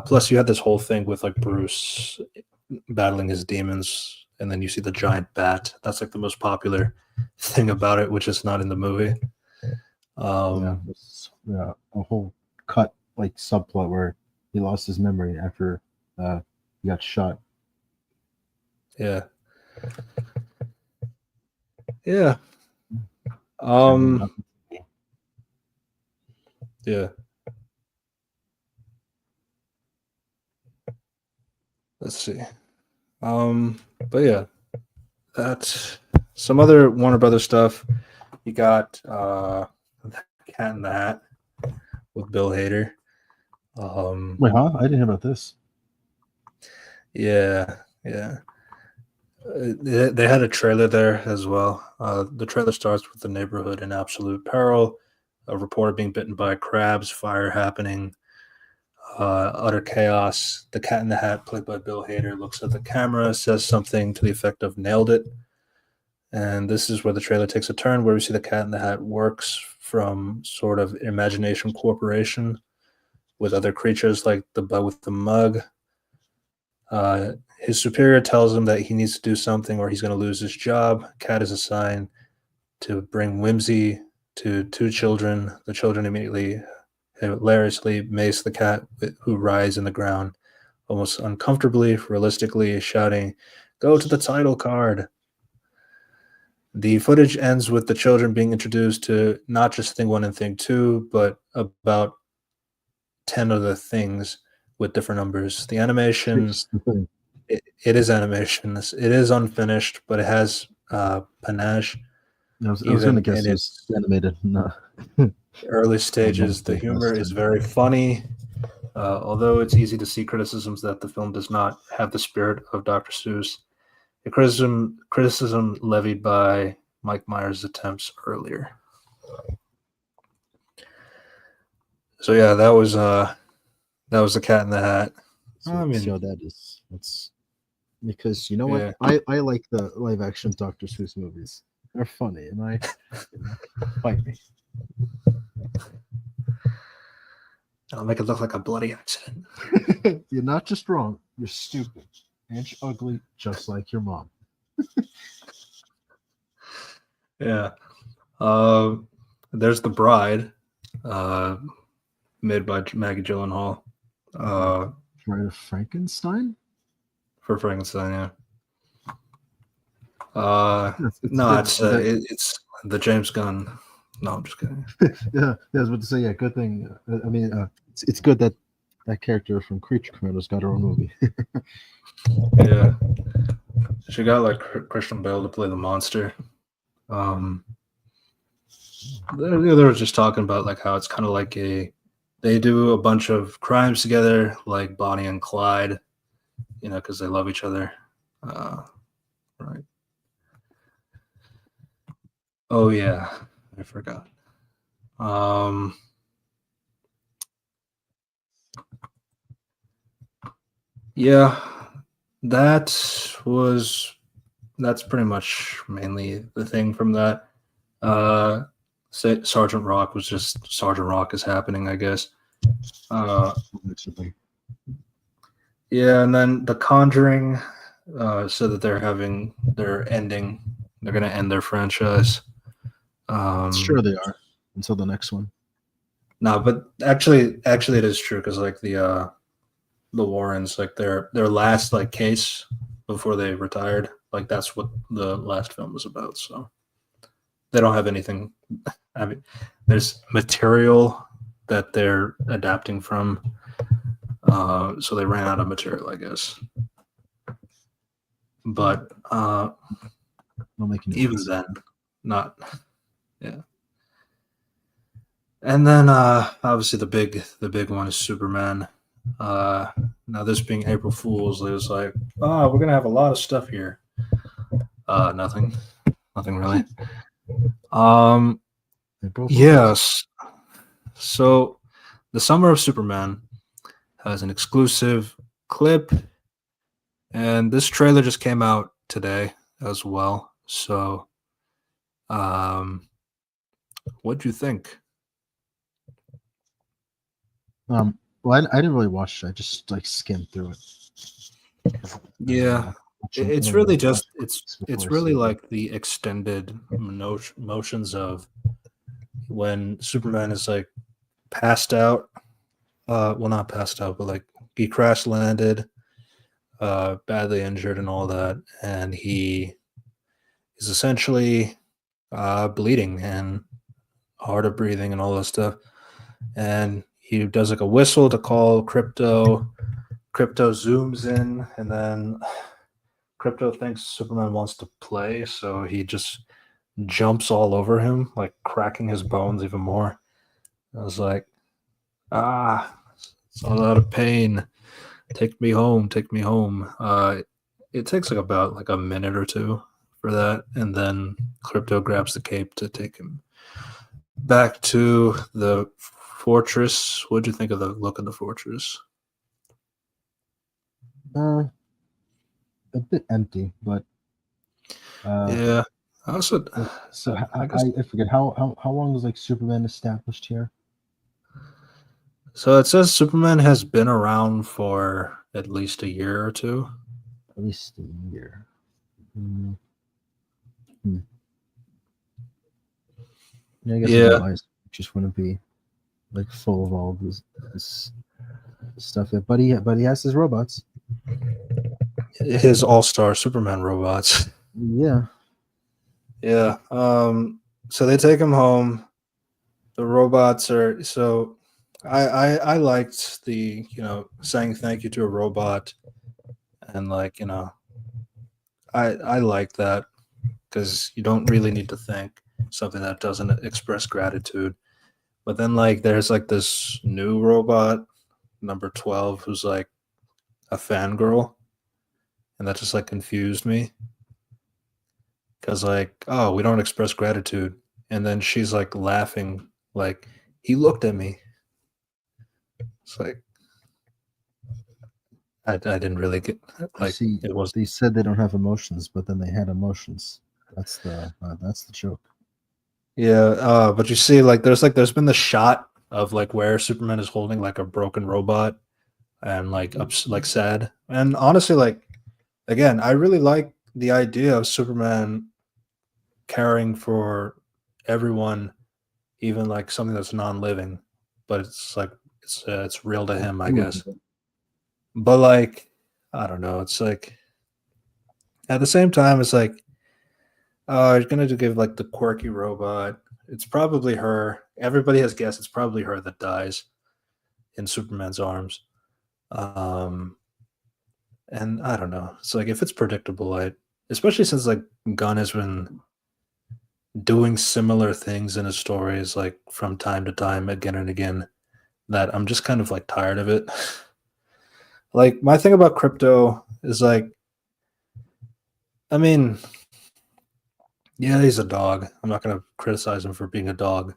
Plus, you had this whole thing with like Bruce battling his demons, and then you see the giant bat. That's like the most popular thing about it, which is not in the movie. Yeah, a whole cut like subplot where he lost his memory after he got shot. Yeah. Yeah. Yeah. Let's see. But yeah, that's some other Warner Brothers stuff. You got Cat in the Hat with Bill Hader. Wait, huh? I didn't hear about this. Yeah. They had a trailer there as well. The trailer starts with the neighborhood in absolute peril, a reporter being bitten by crabs, fire happening, utter chaos. The Cat in the Hat, played by Bill Hader, looks at the camera, says something to the effect of "nailed it." And this is where the trailer takes a turn, where we see the Cat in the Hat works from sort of Imagination Corporation with other creatures like the bug with the mug. His superior tells him that he needs to do something or he's going to lose his job. Cat is assigned to bring whimsy to two children. The children immediately hilariously mace the cat, who writhes in the ground almost uncomfortably, realistically, shouting, "Go to the title card." The footage ends with the children being introduced to not just Thing 1 and Thing 2, but about 10 other things with different numbers. The animation, it is animation. It is unfinished, but it has panache. I was going to guess it was animated. No. Early stages, the humor is very funny. Although it's easy to see criticisms that the film does not have the spirit of Dr. Seuss, a criticism levied by Mike Myers' attempts earlier. So yeah, that was the Cat in the Hat. I mean, so that is that's because you know what, I like the live action Dr. Seuss movies. They're funny, and bite me. I'll make it look like a bloody accident. You're not just wrong, you're stupid and you're ugly, just like your mom. Yeah. There's The Bride, made by Maggie Gyllenhaal. Bride of Frankenstein? For Frankenstein, yeah. It's No, good. it's the James Gunn. No, I'm just kidding. Yeah, I was about to say, yeah, good thing. I mean, it's good that that character from Creature Commandos got her own movie. Yeah, she got like Christian Bale to play the monster. They were just talking about like how it's kind of like they do a bunch of crimes together, like Bonnie and Clyde, because they love each other. Right. Oh yeah, I forgot. Yeah, that was that's pretty much mainly the thing from that. Uh, Sergeant Rock was just Sergeant Rock is happening, I guess. Yeah, and then The Conjuring said that they're going to end their franchise. Sure, they are until the next one. No, but actually, it is true because like the Warrens, like their last like case before they retired, like that's what the last film was about. So they don't have anything. I mean, there's material that they're adapting from, so they ran out of material, I guess. But even then, not yeah. And then obviously the big one is Superman. Now this being April Fool's, it was like, oh, we're gonna have a lot of stuff here. Nothing really. Yes. So the Summer of Superman has an exclusive clip, and this trailer just came out today as well. So, what'd you think? Well, I didn't really watch it. I just like skimmed through it. Yeah, it's really just it's really like the extended motions of when Superman is like passed out. Well, not passed out, but like he crash landed, badly injured, and all that, and he is essentially bleeding and hard of breathing and all that stuff. And he does like a whistle to call Crypto. Crypto zooms in, and then Crypto thinks Superman wants to play, so he just jumps all over him, like cracking his bones even more. I was like, it's a lot of pain. Take me home, take me home. It takes like about like a minute or two for that, and then Crypto grabs the cape to take him back to the fortress. What'd you think of the look of the fortress? A bit empty, but yeah. I also, so I forget how long is like Superman established here? So it says Superman has been around for at least a year or two. At least a year. Yeah, I guess otherwise it just wouldn't be like full of all this stuff. But he has his robots. His all-star Superman robots. Yeah. Yeah. So they take him home. The robots are so I liked the, saying thank you to a robot, and like, I like that because you don't really need to thank something that doesn't express gratitude. But then like there's like this new robot, number 12, who's like a fangirl, and that just like confused me. Because like, oh, we don't express gratitude. And then she's like laughing, like, he looked at me. It's like I didn't really get like See, it was. They said they don't have emotions, but then they had emotions. That's the joke. Yeah, but you see, like there's been the shot of like where Superman is holding like a broken robot and like like sad. And honestly, like again, I really like the idea of Superman caring for everyone, even like something that's non-living, but it's like it's real to him, I guess. But like, I don't know. It's like at the same time, it's like, oh, you're gonna give like the quirky robot. It's probably her. Everybody has guessed it's probably her that dies in Superman's arms. Um, and I don't know. It's like if it's predictable, especially since like Gunn has been doing similar things in his stories like from time to time, again and again, that I'm just kind of like tired of it. Like my thing about crypto is like, I mean, yeah, he's a dog. I'm not gonna criticize him for being a dog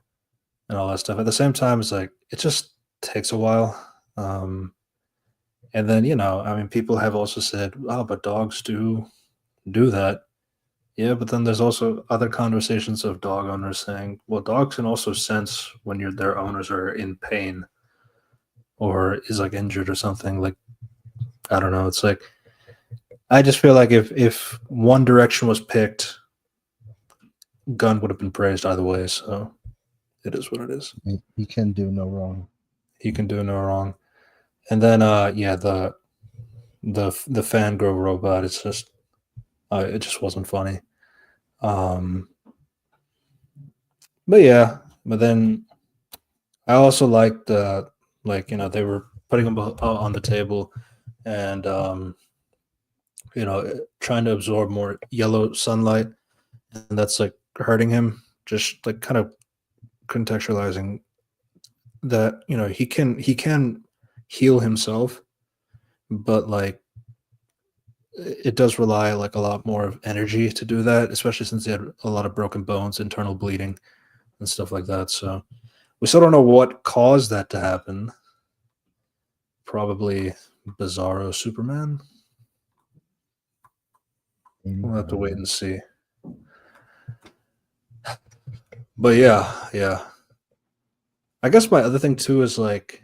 and all that stuff. At the same time, it's like it just takes a while. And then I mean, people have also said, "Oh, but dogs do that." Yeah, but then there's also other conversations of dog owners saying, "Well, dogs can also sense when their owners are in pain or is like injured or something." Like I don't know. It's like I just feel like if one direction was picked, Gunn would have been praised either way. So it is what it is. He can do no wrong. He can do no wrong. And then yeah, the fangirl robot. It's just it just wasn't funny. Um, but yeah, but then I also liked like they were putting them on the table and trying to absorb more yellow sunlight, and that's like hurting him. Just like kind of contextualizing that he can heal himself, but like it does rely like a lot more of energy to do that, especially since he had a lot of broken bones, internal bleeding, and stuff like that. So we still don't know what caused that to happen. Probably Bizarro Superman. We'll have to wait and see. But yeah. I guess my other thing too is like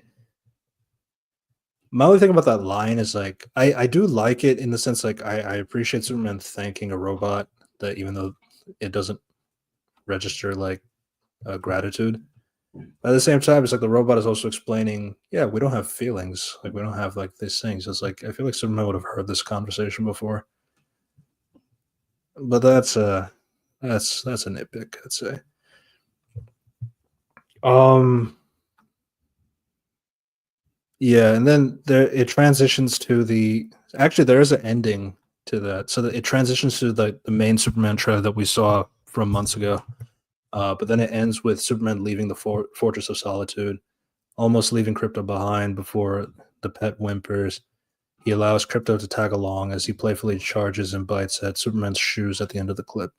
my only thing about that line is like I do like it in the sense like I appreciate Superman thanking a robot that even though it doesn't register like gratitude. But at the same time, it's like the robot is also explaining, yeah, we don't have feelings, like we don't have like these things. It's like I feel like Superman would have heard this conversation before, but that's a nitpick, I'd say. Um, yeah, and then there it transitions to there is an ending to that, so that it transitions to the main Superman trailer that we saw from months ago. But then it ends with Superman leaving the Fortress of Solitude, almost leaving Crypto behind before the pet whimpers. He allows Crypto to tag along as he playfully charges and bites at Superman's shoes at the end of the clip.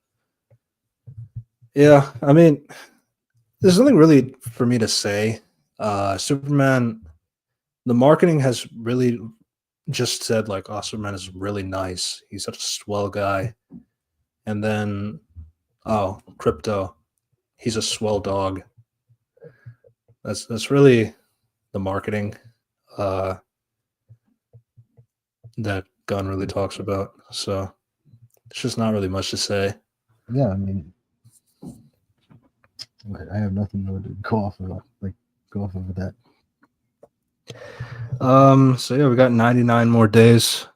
Yeah, I mean, there's nothing really for me to say. Superman, the marketing has really just said like, "Oh, Superman is really nice. He's such a swell guy," and then, "Oh, Crypto, he's a swell dog." That's really the marketing uh, that Gunn really talks about. So it's just not really much to say. Yeah, I mean, I have nothing to go off of. Go off of that. So yeah, we got 99 more days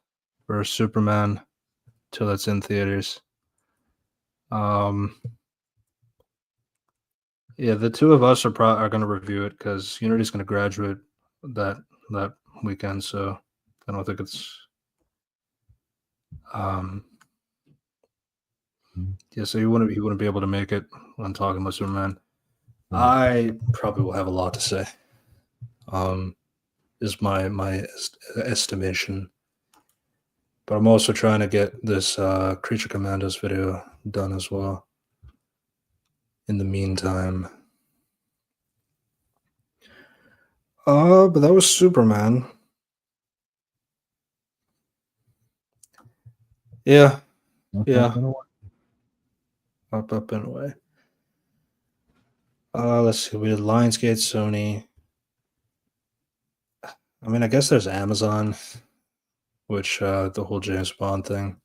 for Superman till it's in theaters. Yeah, the two of us are going to review it because Unity's going to graduate that weekend. So I don't think it's yeah. So you wouldn't be able to make it when talking about Superman. I probably will have a lot to say. Is my estimation. But I'm also trying to get this Creature Commandos video done as well. In the meantime. But that was Superman. Yeah. Yeah. Up and away. Let's see. We did Lionsgate, Sony. I mean, I guess there's Amazon, which the whole James Bond thing.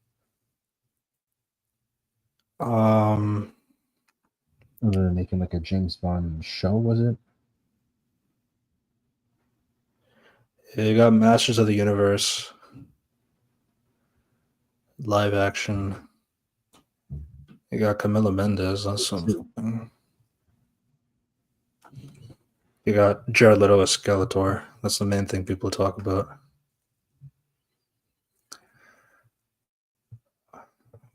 They're making like a James Bond show, was it? Yeah, you got Masters of the Universe, live action. You got Camila Mendes. That's something. You got Jared Leto as Skeletor. That's the main thing people talk about.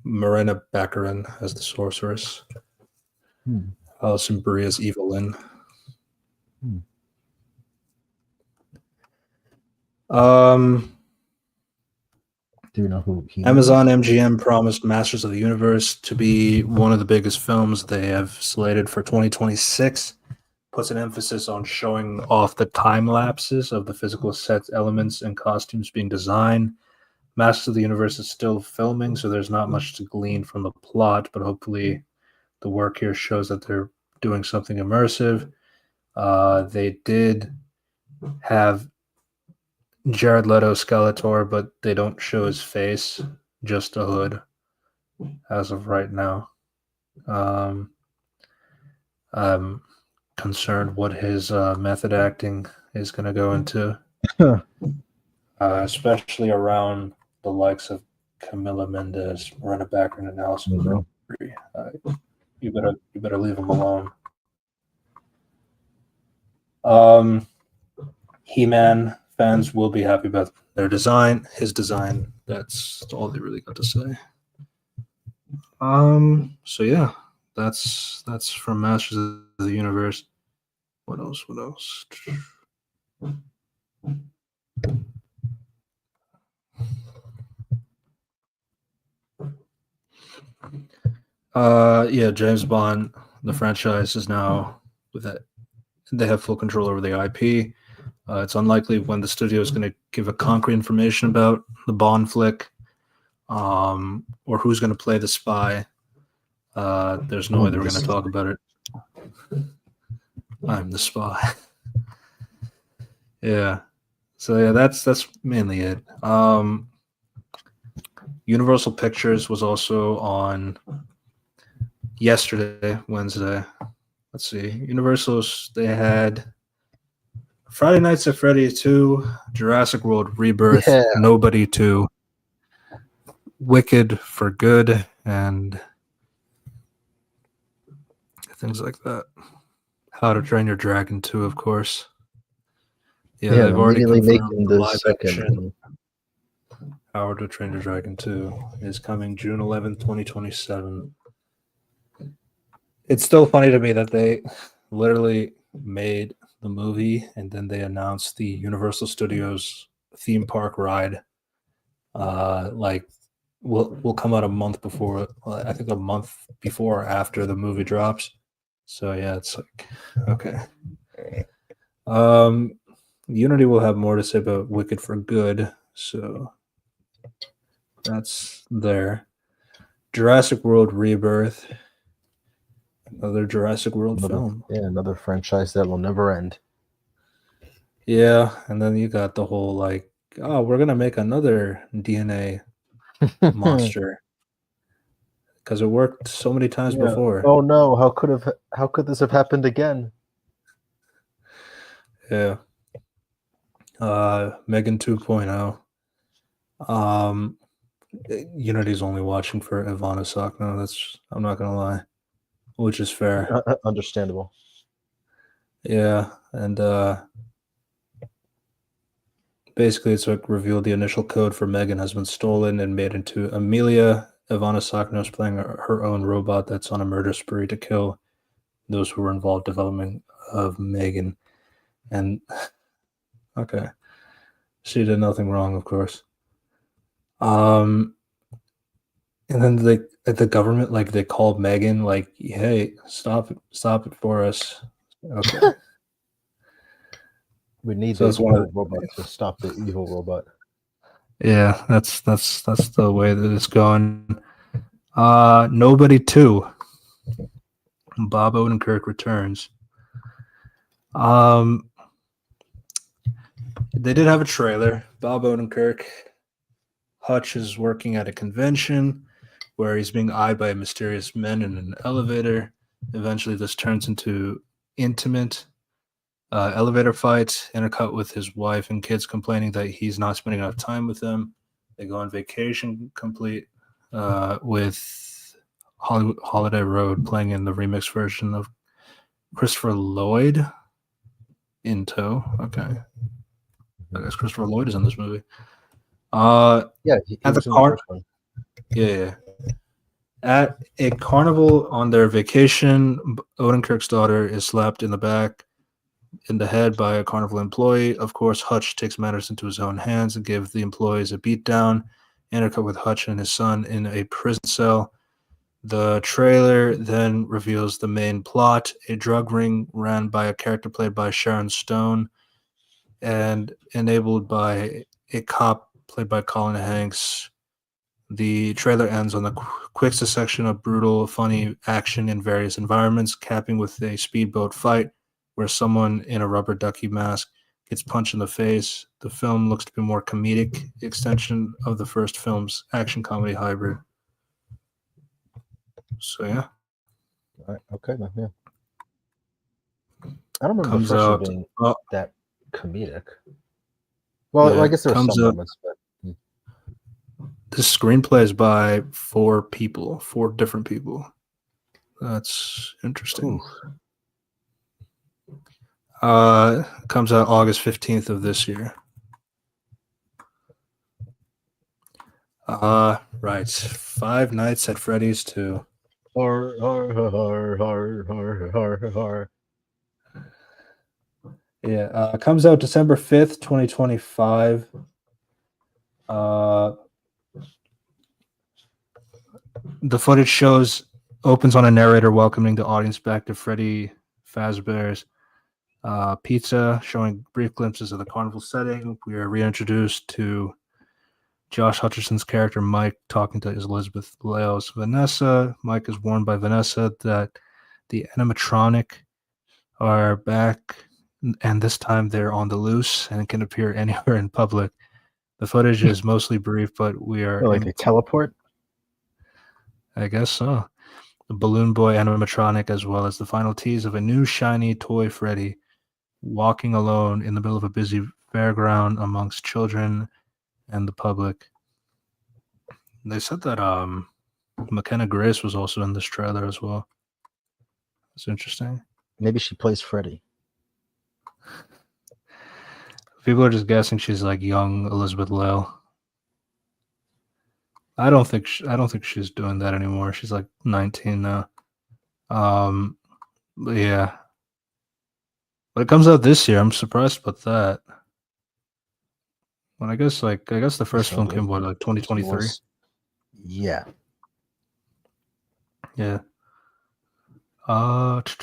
Morena Baccarin as the Sorceress. Alison Brie as Evelyn. Do you know who he Amazon MGM promised Masters of the Universe to be one of the biggest films they have slated for 2026. Puts an emphasis on showing off the time lapses of the physical sets, elements, and costumes being designed. Masters of the Universe is still filming, so there's not much to glean from the plot, but hopefully the work here shows that they're doing something immersive. They did have Jared Leto Skeletor, but they don't show his face, just a hood as of right now. I'm concerned what his method acting is going to go into, especially around the likes of Camila Mendes, Morena Baccarin, and Alison Brie. You better leave him alone. He-Man fans will be happy about their design, his design. That's all they really got to say. So yeah, that's from Masters of the Universe. What else? Yeah, James Bond, the franchise is now with that. They have full control over the IP. It's unlikely when the studio is going to give a concrete information about the Bond flick, or who's going to play the spy. There's no way they're going to talk about it. I'm the spy. Yeah. So yeah, that's mainly it. Universal Pictures was also on yesterday, Wednesday. Let's see. Universal's, they had Friday Nights at Freddy 2, Jurassic World Rebirth, Nobody 2, Wicked for Good, and things like that. How to Train Your Dragon 2, of course. Yeah, they've already confirmed the live action. How to Train Your Dragon 2 is coming June 11th, 2027. It's still funny to me that they literally made the movie and then they announced the Universal Studios theme park ride. Will come out a month before, I think a month before or after the movie drops. So yeah, it's like, okay. Unity will have more to say about Wicked for Good, so that's there. Jurassic World Rebirth, another Jurassic World film. Yeah, another franchise that will never end. Yeah, and then you got the whole like, oh, we're gonna make another DNA monster because it worked so many times before. Oh no! How could this have happened again? Yeah. Megan 2.0. Unity's only watching for Ivana Sakno. I'm not gonna lie, which is fair. Understandable. Yeah, and basically it's like revealed the initial code for Megan has been stolen and made into Amelia. Ivana Sakno is playing her own robot that's on a murder spree to kill those who were involved in development of Megan. And okay, she did nothing wrong, of course. And then the government, like, they called Megan, like, hey, stop it for us. Okay. We need this robot to stop the evil robot. Yeah, that's the way that it's going. Nobody 2. Bob Odenkirk returns. They did have a trailer. Bob Odenkirk. Hutch is working at a convention where he's being eyed by mysterious men in an elevator. Eventually, this turns into intimate. Elevator fight, intercut with his wife and kids complaining that he's not spending enough time with them. They go on vacation, complete with Hollywood Holiday Road playing in the remix version of Christopher Lloyd in tow. Okay. I guess Christopher Lloyd is in this movie. Yeah, he at the was in the car, first one. yeah. At a carnival on their vacation, Odenkirk's daughter is slapped in the head by a carnival employee. Of course, Hutch takes matters into his own hands and gives the employees a beatdown. Intercut with Hutch and his son in a prison cell. The trailer then reveals the main plot: a drug ring ran by a character played by Sharon Stone and enabled by a cop played by Colin Hanks. The trailer ends on the quick succession of brutal, funny action in various environments, capping with a speedboat fight where someone in a rubber ducky mask gets punched in the face. The film looks to be a more comedic extension of the first film's action comedy hybrid. So yeah, All right, okay, then, yeah. I don't remember comes the first out. one being Oh, that comedic. Well, yeah, I guess there were comes some out. moments, but This screenplay is by four different people. That's interesting. Comes out August 15th of this year. Right. Five Nights at Freddy's 2. Yeah, comes out December 5th, 2025. The footage opens on a narrator welcoming the audience back to Freddy Fazbear's Pizza, showing brief glimpses of the carnival setting. We are reintroduced to Josh Hutcherson's character Mike talking to Elizabeth Leo's Vanessa. Mike is warned by Vanessa that the animatronic are back, and this time they're on the loose and can appear anywhere in public. The footage is mostly brief, but we are like a teleport. I guess so. The Balloon Boy animatronic, as well as the final tease of a new shiny toy Freddy walking alone in the middle of a busy fairground amongst children and the public. They said that McKenna Grace was also in this trailer as well. It's interesting. Maybe she plays Freddy. People are just guessing she's like young Elizabeth Leo. I don't think she's doing that anymore. She's like 19 now. But yeah. But it comes out this year. I'm surprised about that. Well, I guess the first film came out like 2023. Yeah. Yeah. What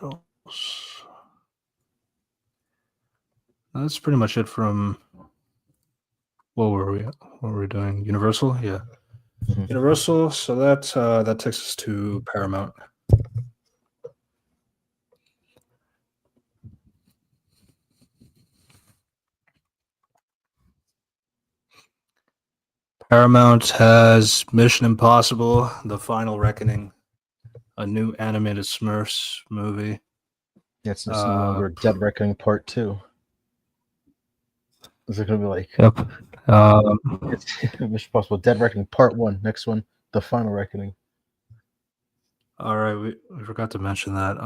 else? That's pretty much it from. What were we doing? Universal, yeah. Mm-hmm. Universal. So that takes us to Paramount. Paramount has Mission Impossible: The Final Reckoning, a new animated Smurfs movie. It's no longer Dead Reckoning Part 2. Is it going to be like? Yep. It's Mission Impossible Dead Reckoning Part 1. Next one, The Final Reckoning. All right, we forgot to mention that.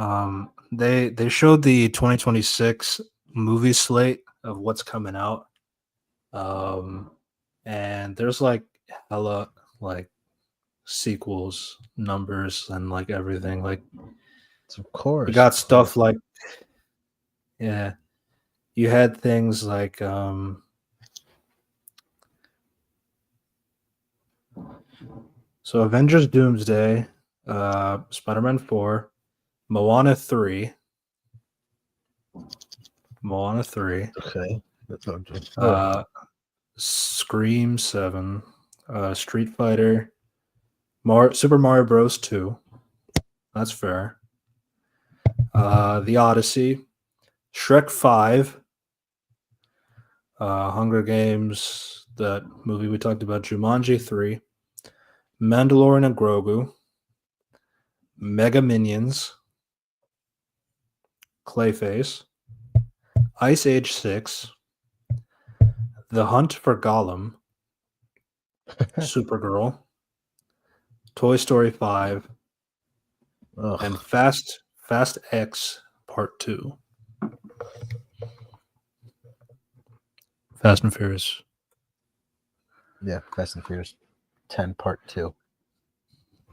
They showed the 2026 movie slate of what's coming out. And there's like hella like sequels, numbers, and like everything. Like, of course, you got stuff like, yeah, you had things like so Avengers Doomsday, Spider-Man 4, Moana 3. Okay, that's all good. Scream 7, Street Fighter, Super Mario Bros. 2. That's fair. The Odyssey, Shrek 5, Hunger Games, that movie we talked about, Jumanji 3, Mandalorian and Grogu, Mega Minions, Clayface, Ice Age 6, The Hunt for Gollum, Supergirl, Toy Story 5, and Ugh. Fast X Part 2. Fast and Furious. Yeah, Fast and Furious 10 Part 2.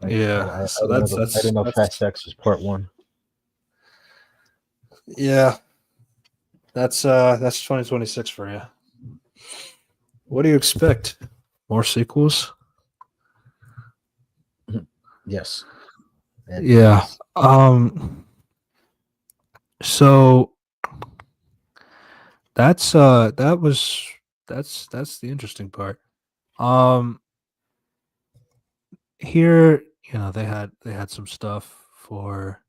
Yeah, so I didn't know Fast X was Part 1. yeah, that's 2026 for you. What do you expect? More sequels? Yes. And Yeah. yes. So that's that's the interesting part. Um Here, they had some stuff for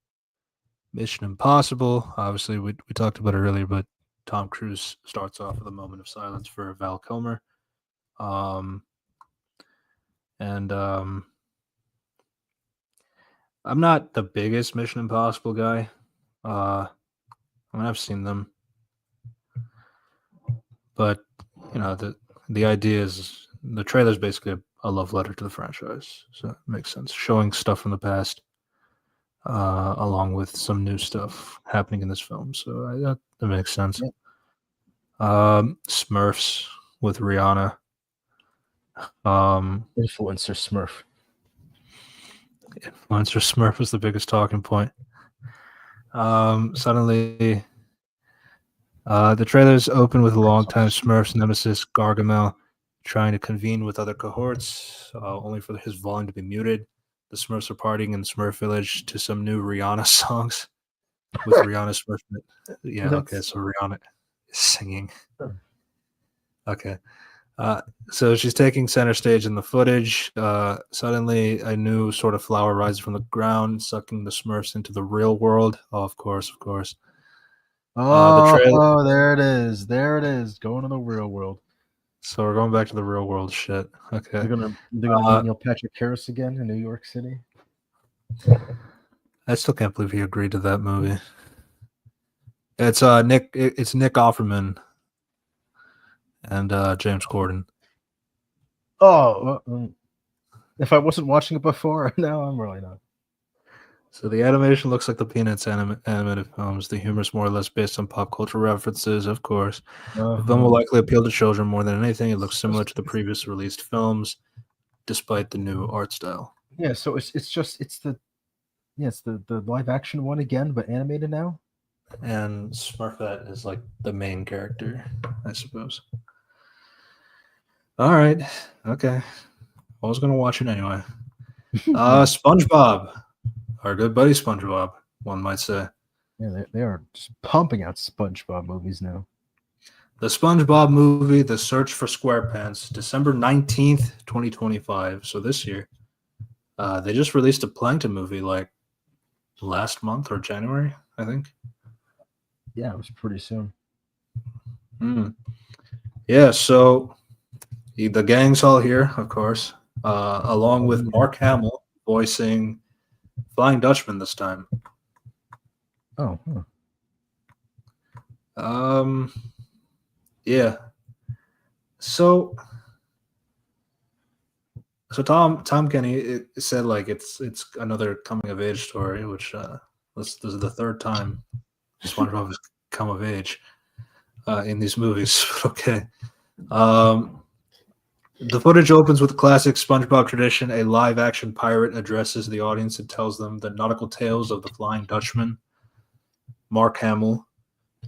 Mission Impossible. Obviously, we talked about it earlier, but Tom Cruise starts off with a moment of silence for Val Kilmer. Um and I'm not the biggest Mission Impossible guy. I've seen them, but the idea is the trailer is basically a love letter to the franchise, so it makes sense. Showing stuff from the past, along with some new stuff happening in this film, so that makes sense. Yeah. Smurfs with Rihanna. Um, Influencer Smurf. Influencer Smurf was the biggest talking point. Suddenly, the trailers open with a longtime Smurfs nemesis, Gargamel, trying to convene with other cohorts, only for his volume to be muted. The Smurfs are partying in Smurf Village to some new Rihanna songs with Rihanna Smurf. Yeah, okay, so Rihanna is singing. Okay. So she's taking center stage in the footage. Suddenly, a new sort of flower rises from the ground, sucking the Smurfs into the real world. Oh, of course, of course. The trailer. There it is. There it is. Going to the real world. So we're going back to the real world shit. Okay. They're gonna meet Neil Patrick Harris again in New York City. I still can't believe he agreed to that movie. It's Nick Offerman and James Corden. Oh, if I wasn't watching it before, now I'm really not. So the animation looks like the Peanuts animated films. The humor is more or less based on pop culture references, of course. The film will likely appeal to children more than anything. It looks similar to the previous released films, despite the new art style. Yeah, so it's the live action one again, but animated now. And Smurfette is like the main character, I suppose. All right, okay. I was gonna watch it anyway. SpongeBob, our good buddy SpongeBob, one might say. Yeah, they are just pumping out SpongeBob movies now. The SpongeBob movie, The Search for SquarePants, December 19th, 2025. So this year. They just released a Plankton movie like last month or January, I think. Yeah, it was pretty soon. Yeah, so the gang's all here, of course, along with Mark Hamill voicing Flying Dutchman this time. Oh, Yeah. So Tom Kenny said like it's another coming of age story, which this is the third time SpongeBob has come of age in these movies. Okay. The footage opens with classic SpongeBob tradition. A live-action pirate addresses the audience and tells them the nautical tales of the Flying Dutchman, Mark Hamill,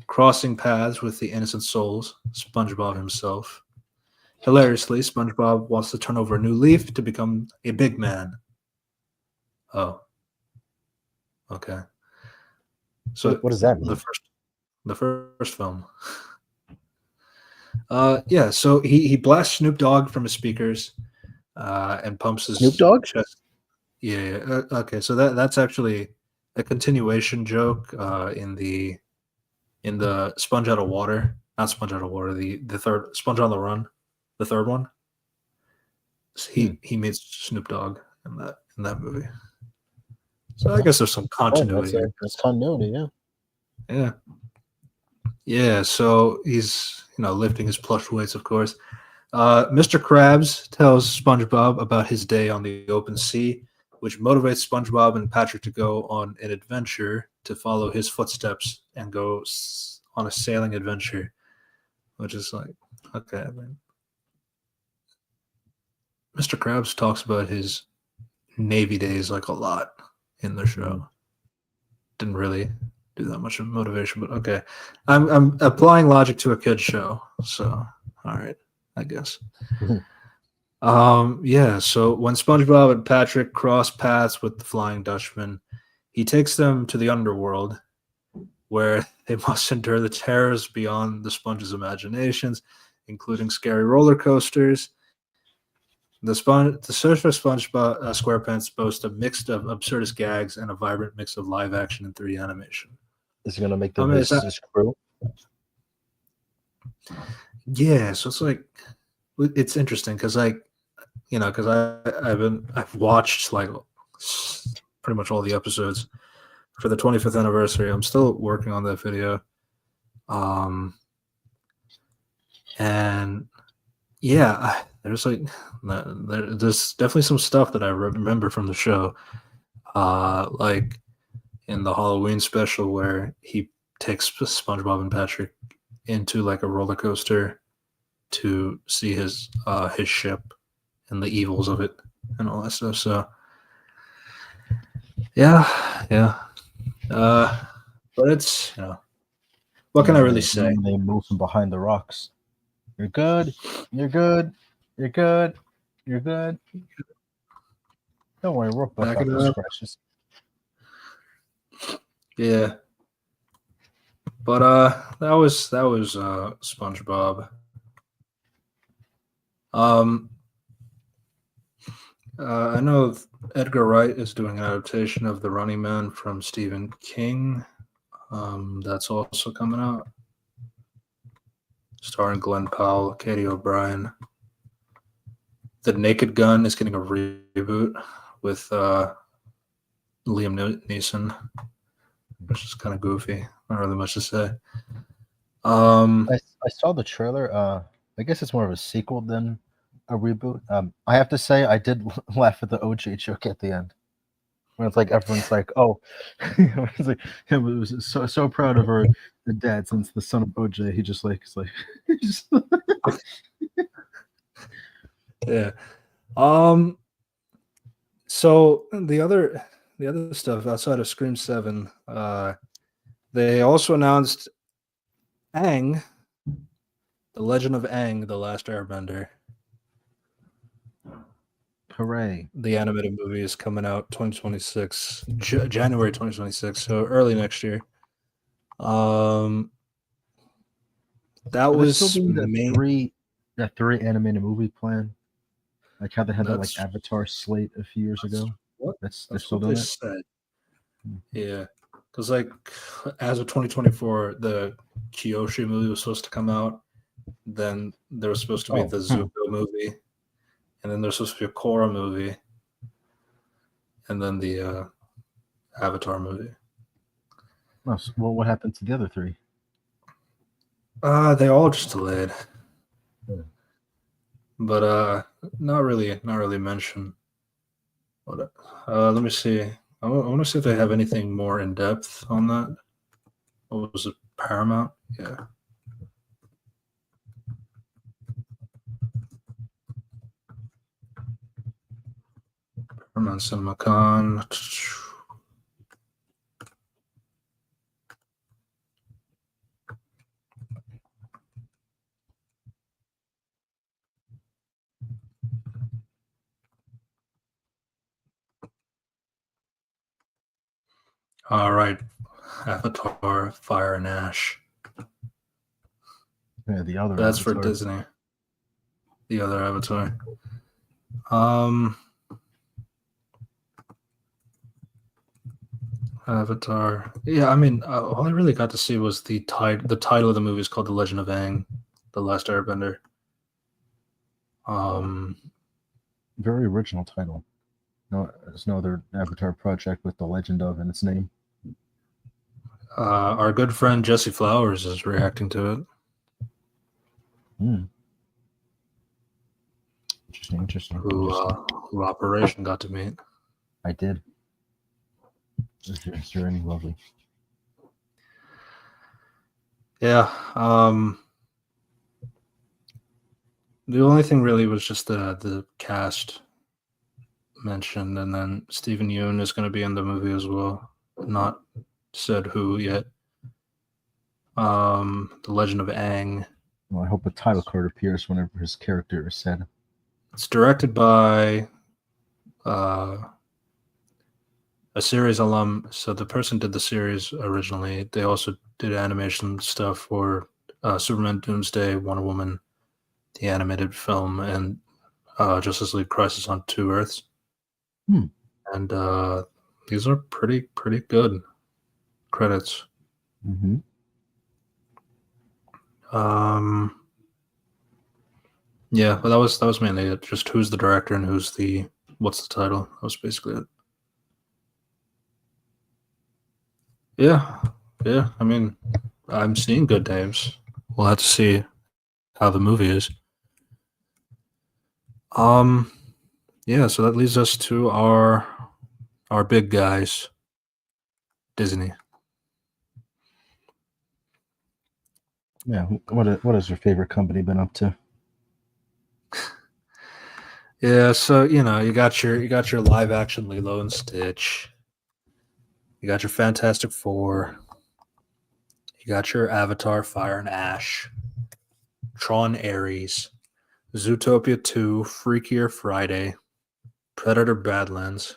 crossing paths with the innocent souls, SpongeBob himself. Hilariously, SpongeBob wants to turn over a new leaf to become a big man. Oh, okay. So what does that mean? The first film. Yeah. So he blasts Snoop Dogg from his speakers, and pumps his Snoop Dogg chest. Yeah. Okay. So that's actually a continuation joke in the Sponge Out of Water, not Sponge Out of Water, the third Sponge on the Run, the third one. So he meets Snoop Dogg in that movie. So I guess there's some continuity here. That's continuity, yeah. Yeah. Yeah, so he's lifting his plush weights, of course. Mr. Krabs tells SpongeBob about his day on the open sea, which motivates SpongeBob and Patrick to go on an adventure to follow his footsteps and go on a sailing adventure, which is like, okay, man. Mr. Krabs talks about his Navy days like a lot in the show. Didn't really do that much of motivation, but okay. I'm applying logic to a kid's show, so all right, I guess. Yeah, so when SpongeBob and Patrick cross paths with the Flying Dutchman, he takes them to the underworld where they must endure the terrors beyond the sponge's imaginations, including scary roller coasters. The Surfer SpongeBob SquarePants boast a mix of absurdist gags and a vibrant mix of live action and 3D animation. Is it gonna make the I mean, is that, his crew? yeah, so it's like it's interesting because because I've watched like pretty much all the episodes for the 25th anniversary. I'm still working on that video. And yeah, there's there's definitely some stuff that I remember from the show. Like in the Halloween special where he takes SpongeBob and Patrick into like a roller coaster to see his ship and the evils of it and all that stuff. So yeah. But it's what can I really say? They move from behind the rocks. You're good. You're good. You're good. You're good. Don't worry, we're back up to scratches. Yeah. But that was SpongeBob. I know Edgar Wright is doing an adaptation of The Running Man from Stephen King. That's also coming out, starring Glenn Powell, Katie O'Brien. The Naked Gun is getting a reboot with Liam Neeson, which is kind of goofy. Not really much to say. I saw the trailer. I guess it's more of a sequel than a reboot. I have to say, I did laugh at the OJ joke at the end, when it's like everyone's like, "Oh," it's like him was so proud of her, the dad, since the son of OJ. He just like it's like, just... yeah. So the other stuff outside of Scream 7, they also announced Aang, The Legend of Aang, The Last Airbender. Hooray! The animated movie is coming out 2026, January 2026, so early next year. That was still doing that three animated movie plan, like how they had that like Avatar slate a few years ago. That's still doing it. Said. Yeah, because like as of 2024, the Kyoshi movie was supposed to come out. Then there was supposed to be the Zuko movie, and then there's supposed to be a Korra movie, and then the Avatar movie. Oh, so, well, what happened to the other three? They all just delayed. But not really mentioned. But, let me see. I want to see if they have anything more in depth on that. What was it? Paramount? Yeah. Paramount CinemaCon. All right. Avatar, Fire and Ash. Yeah, the other. That's Avatar. for Disney. The other Avatar. Avatar. Yeah, I mean, all I really got to see was the title of the movie is called The Legend of Aang, The Last Airbender. Very original title. No, there's no other Avatar project with The Legend of in its name. Our good friend Jesse Flowers is reacting to it. Interesting. Who Operation got to meet. I did. It's very lovely. Yeah. The only thing really was just the cast mentioned, and then Stephen Yeun is going to be in the movie as well. Not said who yet. The Legend of Aang. Well, I hope a title card appears whenever his character is said. It's directed by a series alum. So the person did the series originally. They also did animation stuff for Superman Doomsday, Wonder Woman, the animated film, and Justice League Crisis on Two Earths. And these are pretty good credits. Mm-hmm. Yeah, but that was mainly it. Just who's the director and what's the title. That was basically it. Yeah. I mean, I'm seeing good names. We'll have to see how the movie is. Yeah, so that leads us to our big guys, Disney. Yeah, what has your favorite company been up to? Yeah, so you got your live action Lilo and Stitch. You got your Fantastic Four. You got your Avatar, Fire and Ash. Tron Ares. Zootopia 2, Freakier Friday. Predator Badlands.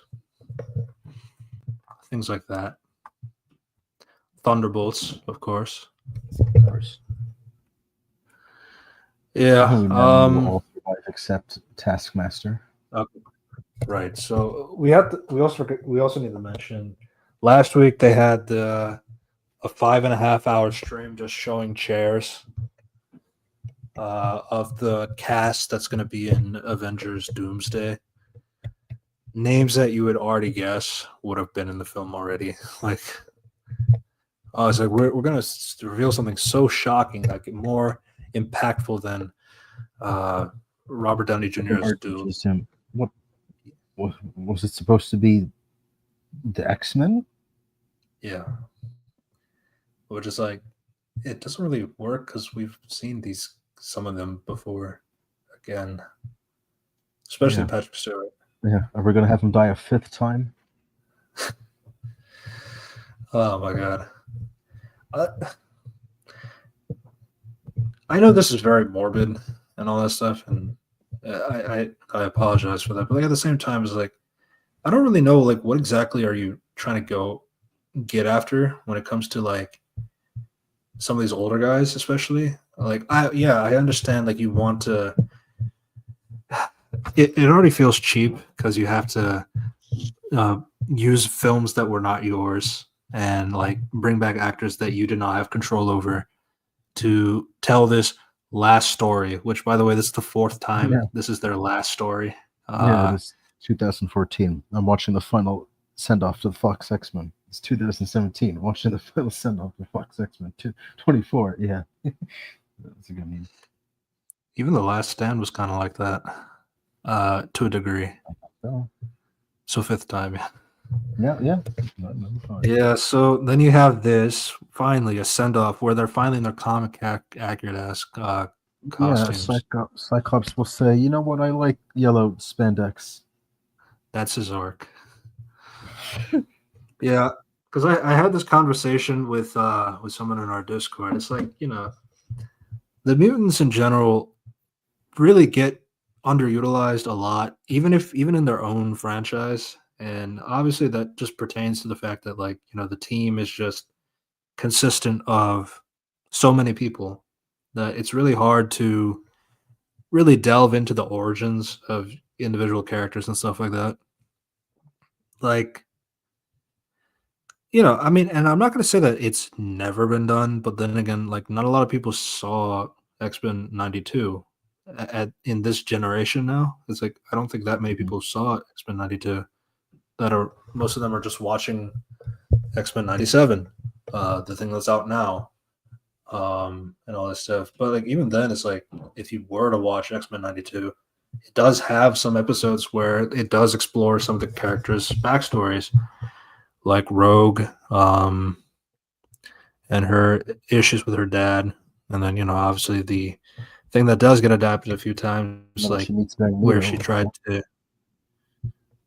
Things like that. Thunderbolts, of course. Yeah. All survive except Taskmaster. Okay. Right. So we also need to mention last week they had a 5.5-hour stream just showing chairs of the cast that's going to be in Avengers Doomsday. Names that you would already guess would have been in the film already. Like, I was like, we're going to reveal something so shocking, like more impactful than Robert Downey Jr.'s Doom. What was it supposed to be? The X-Men? Yeah. Which is like, it doesn't really work because we've seen some of them before again, especially Patrick Stewart. Yeah. Are we going to have him die a fifth time? Oh my God. I know this is very morbid and all that stuff, and I apologize for that. But like at the same time, it's like I don't really know like what exactly are you trying to go get after when it comes to like some of these older guys, especially. Like I understand like you want to. It already feels cheap because you have to use films that were not yours and like bring back actors that you did not have control over to tell this last story, which by the way, this is the fourth time this is their last story. It's 2014. I'm watching the final send-off to the Fox X-Men. It's 2017. Watching the final send-off to Fox X-Men 24. Yeah. That's a good name. Even The Last Stand was kind of like that to a degree. So fifth time. Yeah, so then you have this, finally, a send-off where they're finally in their comic accurate-ass costumes. Yeah, Cyclops will say, you know what, I like yellow spandex. That's his arc. Yeah, because I had this conversation with someone in our Discord. It's like, the mutants in general really get underutilized a lot, even in their own franchise. And obviously that just pertains to the fact that like, the team is just consistent of so many people that it's really hard to really delve into the origins of individual characters and stuff like that. Like, I mean, and I'm not going to say that it's never been done, but then again, like not a lot of people saw X-Men 92 in this generation now. It's like, I don't think that many people saw X-Men 92. Most of them are just watching X-Men 97. the thing that's out now, and all this stuff. But like even then, it's like if you were to watch X-Men '92, it does have some episodes where it does explore some of the characters' backstories, like Rogue, and her issues with her dad, and then obviously the thing that does get adapted a few times, When like she meets where she Magneto. tried to.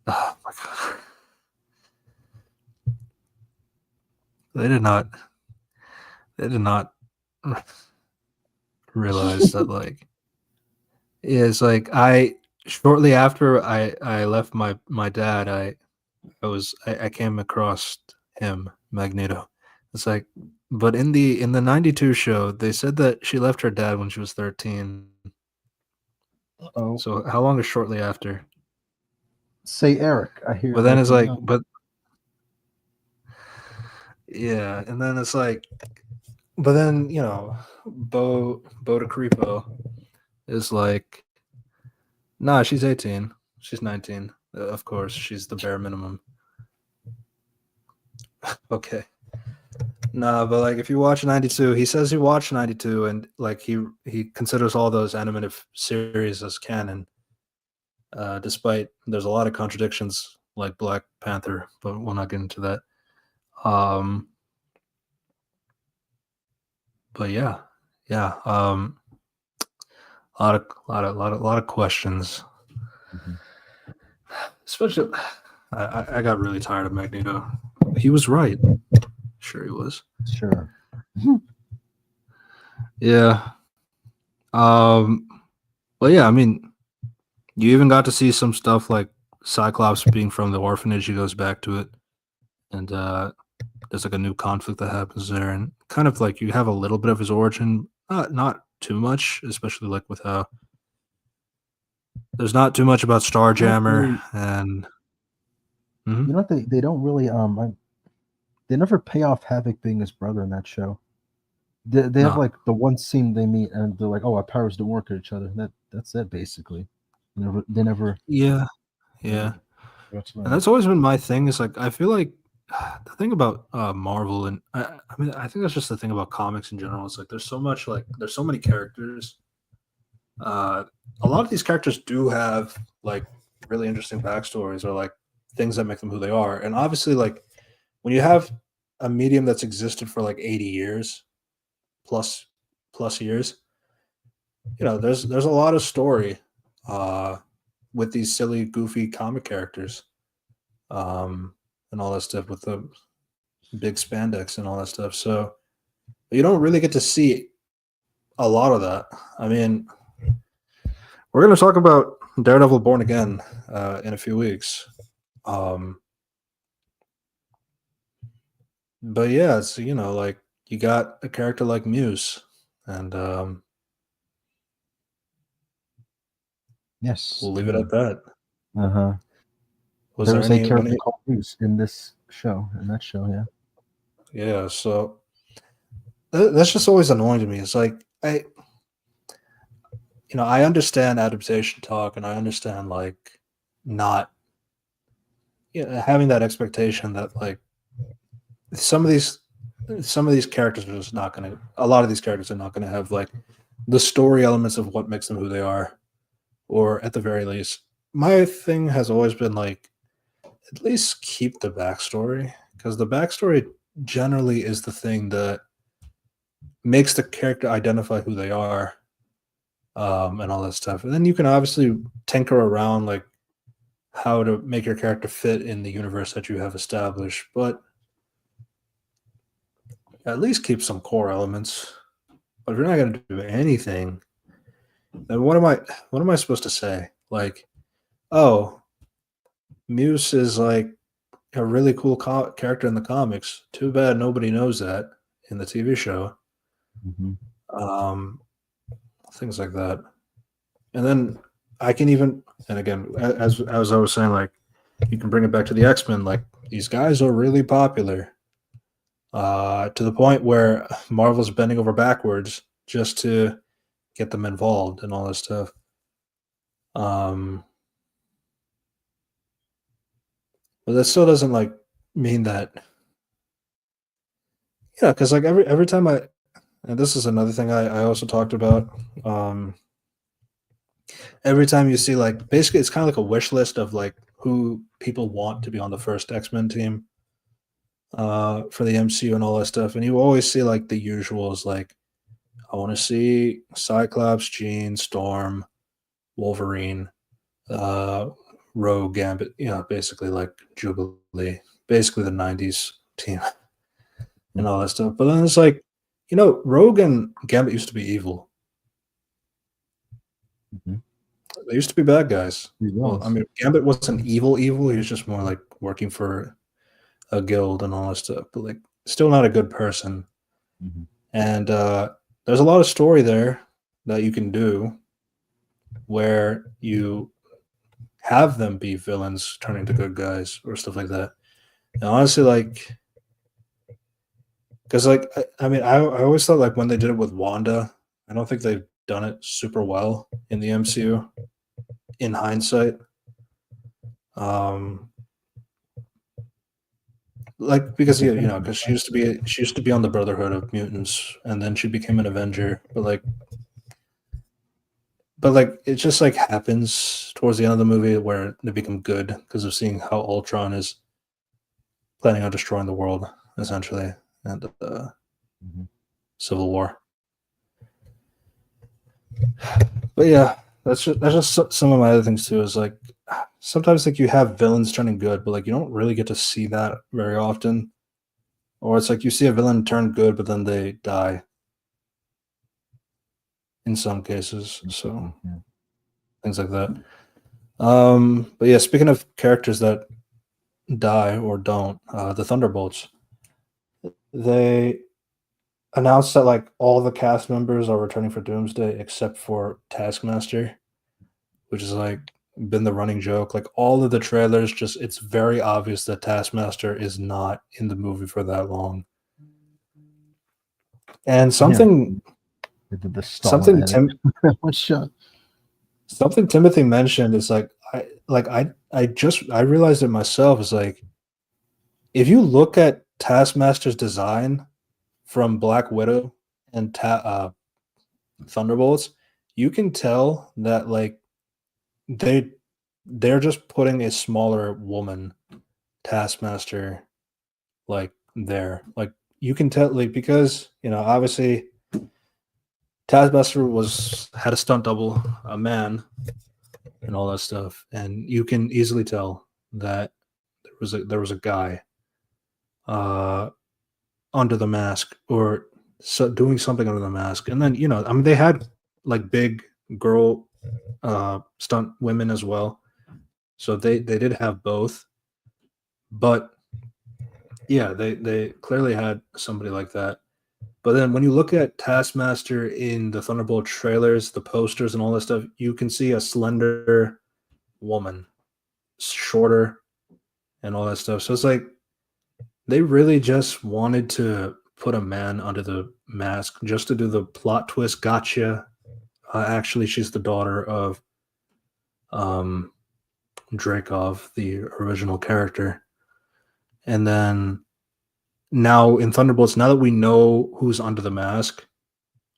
Oh my god! They did not. They did not realize that like it's like I shortly after I left my dad I came across him, Magneto. It's like, but in the '92 show they said that she left her dad when she was 13. Oh, So how long is shortly after? say Eric. I hear But then it's Eric and like, Young. but yeah, and then it's like, but then Bo DeCrepo is like, nah, she's 18, she's 19. Of course, she's the bare minimum. Okay. Nah, but like if you watch '92, he says he watched '92, and like he considers all those animated series as canon, despite there's a lot of contradictions like Black Panther, but we'll not get into that. Um, but yeah, yeah, a lot of questions. Mhm. Especially, I got really tired of Magneto. He was right. Sure, he was. Sure. Yeah. Um. But yeah, I mean, you even got to see some stuff like Cyclops being from the orphanage. He goes back to it, and there's like a new conflict that happens there, and kind of like you have a little bit of his origin, not too much, especially like with how there's not too much about You know, Starjammer, and mhm. they don't really they never pay off Havoc being his brother in that show. They have No, like the one scene they meet and they're like, oh, our powers don't work at each other. That's it basically. They never yeah, never yeah, got to and that. that's always been my thing. Is like I feel like the thing about Marvel, and I mean I think that's just the thing about comics in general. It's like there's so many characters. Uh, a lot of these characters do have like really interesting backstories or like things that make them who they are. And obviously, like when you have a medium that's existed for like 80 years plus years, there's a lot of story uh, with these silly, goofy comic characters, and all that stuff with the big spandex and all that stuff. So you don't really get to see a lot of that. I mean, we're going to talk about Daredevil Born Again in a few weeks. Um, but yeah, it's like you got a character like Muse, and Yes. we'll leave it at that. Uh huh. Was There there is a any? character called Bruce in this show. In that show, yeah. Yeah, so that's just always annoying to me. It's like I understand adaptation talk, and I understand like not having that expectation that like some of these some of these characters are just not going to. A lot of these characters are not going to have like the story elements of what makes them who they are, or at the very least, my thing has always been like at least keep the backstory because the backstory generally is the thing that makes the character identify who they are, and all that stuff. And then you can obviously tinker around like how to make your character fit in the universe that you have established, but at least keep some core elements. But if you're not going to do anything, then what am I supposed to say? Like, oh, Muse is like a really cool character in the comics. Too bad nobody knows that in the TV show. Hmm. Um, things like that. And then I can even, and again, as I was saying, like you can bring it back to the X-Men. Like these guys are really popular, to the point where Marvel's bending over backwards just to get them involved and all this stuff. Um, but that still doesn't like mean that Yeah, because like every time and this is another thing I also talked about. Every time you see like basically it's kind of like a wish list of like who people want to be on the first X-Men team for the MCU and all that stuff, and you always see like the usuals like I want to see Cyclops, Jean, Storm, Wolverine, uh, Rogue, Gambit. Basically like Jubilee, basically the '90s team and all that stuff. But then it's like, Rogue and Gambit used to be evil. Mhm. They used to be bad guys. He Well, I was. mean, Gambit wasn't evil. He was just more like working for a guild and all that stuff. But like, still not a good person. Mhm. And there's a lot of story there that you can do where you have them be villains turning to good guys or stuff like that. And honestly, like, because like I mean, I always thought like when they did it with Wanda, I don't think they've done it super well in the MCU in hindsight. Um, like because because she used to be on the Brotherhood of Mutants, and then she became an Avenger. But it just like happens towards the end of the movie where they become good because of seeing how Ultron is planning on destroying the world essentially, and Mhm. Civil War. But yeah, that's just some of my other things too. Is like sometimes like you have villains turning good, but like you don't really get to see that very often. Or it's like you see a villain turn good, but then they die in some cases. So Yeah. things like that. But yeah, speaking of characters that die or don't, the Thunderbolts, they announced that like all the cast members are returning for Doomsday except for Taskmaster, which is like been the running joke. Like all of the trailers, just it's very obvious that Taskmaster is not in the movie for that long. And Yeah. something They did the Stalin something edit. Tim One shot. something Timothy mentioned is like I realized it myself is like if you look at Taskmaster's design from Black Widow and Thunderbolts, you can tell that like they they're just putting a smaller woman Taskmaster like there. Like you can tell like because obviously Taskmaster was had a stunt double, a man, and all that stuff, and you can easily tell that there was a guy uh under the mask or doing something under the mask. And then, I mean, they had like big girl stunt women as well. So they did have both. But yeah, they clearly had somebody like that. But then when you look at Taskmaster in the Thunderbolt trailers, the posters and all that stuff, you can see a slender woman, shorter and all that stuff. So it's like they really just wanted to put a man under the mask just to do the plot twist. Gotcha. Actually, she's the daughter of um, Dreykov, the original character. And then now in Thunderbolts, now that we know who's under the mask,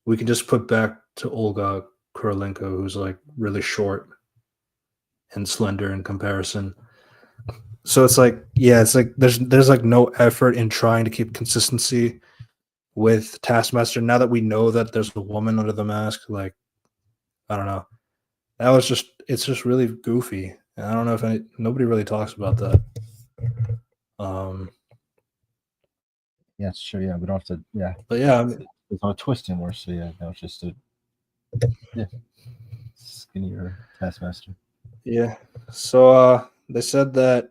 we can just put back to Olga Kurylenko, who's like really short and slender in comparison. So it's like, yeah, it's like there's like no effort in trying to keep consistency with Taskmaster. Now that we know that there's a woman under the mask, like I don't know, it's just really goofy. And I don't know if nobody really talks about that. Um, Yeah, it's true. Yeah, we don't have to. Yeah, but yeah, I mean, there's no twist anymore. So yeah, that was just a skinnier Taskmaster. yeah. So they said that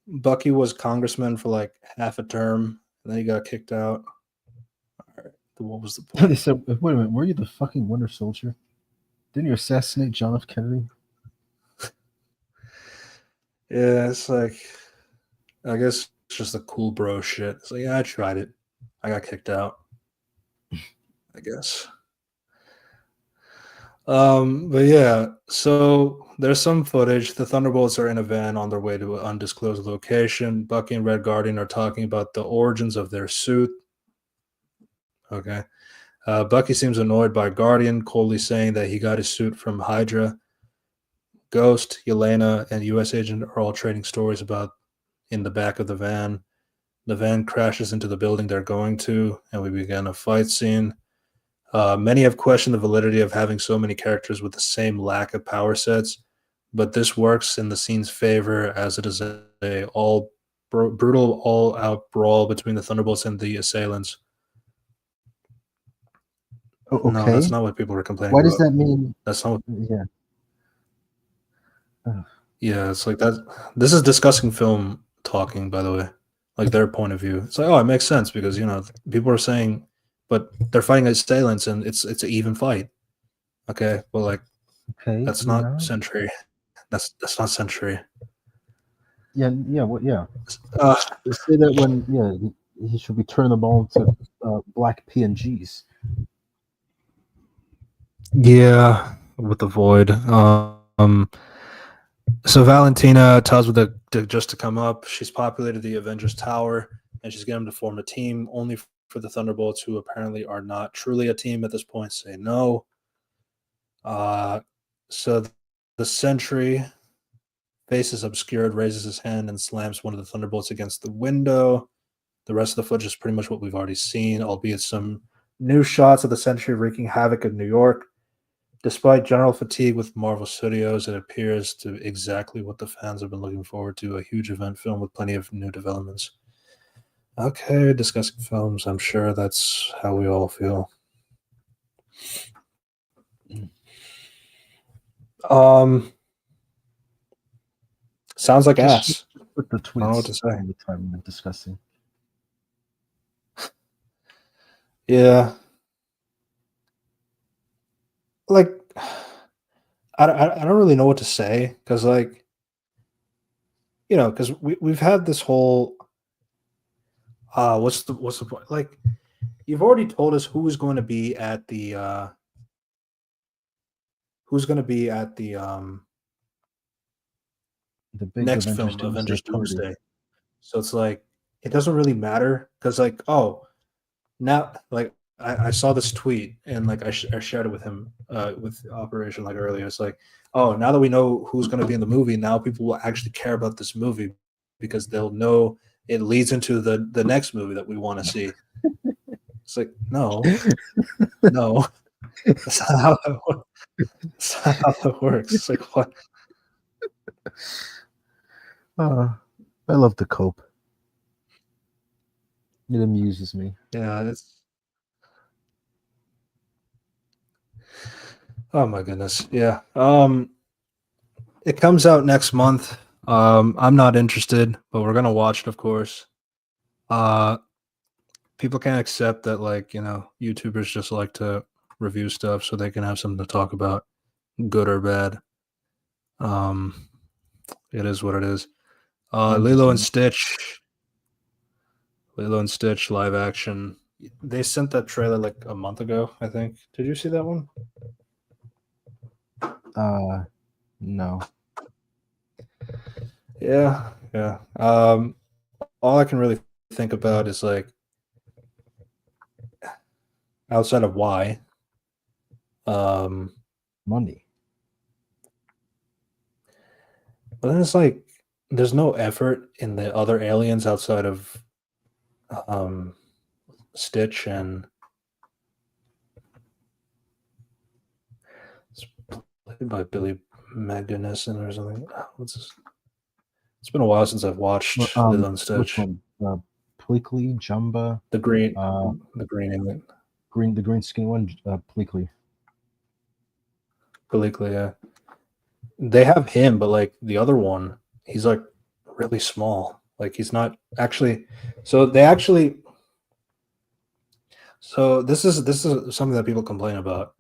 Bucky was congressman for like half a term, and then he got kicked out. All right, what was the They point? said, "Wait a minute, were you the fucking Winter Soldier? Didn't you assassinate John F. Kennedy?" Yeah, it's like I guess it's just the cool bro shit. It's like yeah, I tried it, I got kicked out. I guess. But yeah, so there's some footage. The Thunderbolts are in a van on their way to an undisclosed location. Bucky and Red Guardian are talking about the origins of their suit. Okay. Bucky seems annoyed by Guardian, coldly saying that he got his suit from Hydra. Ghost, Yelena, and U.S. Agent are all trading stories about in the back of the van. The van crashes into the building they're going to, and we begin a fight scene. Many have questioned the validity of having so many characters with the same lack of power sets, but this works in the scene's favor as it is a brutal, all-out brawl between the Thunderbolts and the assailants. No, that's Okay. not what people were complaining Why does about. that mean? That's not. Yeah. Yeah, it's like that. This is discussing film talking, by the way, like their point of view. It's like, oh, it makes sense because people are saying, but they're fighting assailants and it's an even fight. Okay, but like Okay. that's not Sentry. That's not Sentry. Yeah. Yeah. What? Yeah. Uh, They say that when he should be turning the ball into black PNGs. yeah, with the void. So Valentina tells her just to come up. She's populated the Avengers Tower, and she's getting them to form a team. Only for the Thunderbolts, who apparently are not truly a team at this point, say no. So the Sentry, face is obscured, raises his hand and slams one of the Thunderbolts against the window. The rest of the footage is pretty much what we've already seen, albeit some new shots of the Sentry wreaking havoc in New York. Despite general fatigue with Marvel Studios, it appears to exactly what the fans have been looking forward to, a huge event film with plenty of new developments. Okay, discussing films. I'm sure that's how we all feel. Sounds like ass. Put the I don't know what to tweets say. all the time when discussing. Yeah. Like, I don't really know what to say because, like, because we've had this whole what's the point? Like, you've already told us who's going to be at the The big next Avengers film, Doomsday Avengers party. Doomsday. So it's like it doesn't really matter because, like, oh, now, like, I saw this tweet and like I shared it with him with Operation like earlier. It's like, oh, now that we know who's going to be in the movie, now people will actually care about this movie because they'll know it leads into the next movie that we want to see. It's like, no, that's not how that works. That's not how that works. It's like, what? I love to cope. It amuses me. Yeah, it's. Oh my goodness. Yeah. It comes out next month. I'm not interested, but we're gonna watch it, of course. People can't accept that, like, YouTubers just like to review stuff so they can have something to talk about, good or bad. It is what it is. Lilo and Stitch. Lilo and Stitch live action. They sent that trailer like a month ago, I think. Did you see that one? No. Yeah. All I can really think about is like outside of why. Money. But then it's like there's no effort in the other aliens outside of Stitch and it's played by Billy Magnuson or something. What's this? It's been a while since I've watched Lilo and Stitch. Which one? Pleakley, Jumba. The green alien. The green skin one. Pleakley. Bleakley, yeah. They have him, but like the other one, he's like really small. Like he's not actually. So they actually. So this is something that people complain about.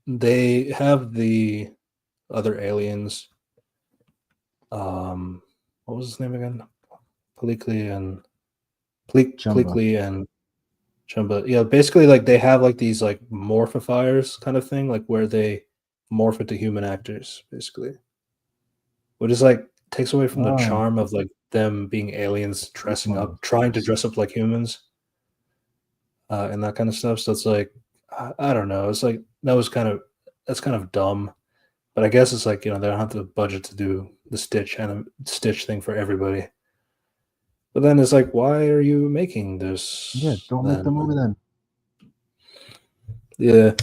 They have the other aliens. What was his name again? Pleakley and Pleakley and Chumba. Yeah, basically like they have like these like morphifiers kind of thing, like where they morph into human actors, basically. Which is like takes away from the charm of like them being aliens dressing up, trying to dress up like humans. and that kind of stuff. So it's like I don't know. It's like that's kind of dumb. But I guess it's like, they don't have the budget to do the Stitch thing for everybody. But then it's like, why are you making Yeah, this don't make the then? movie then. Yeah.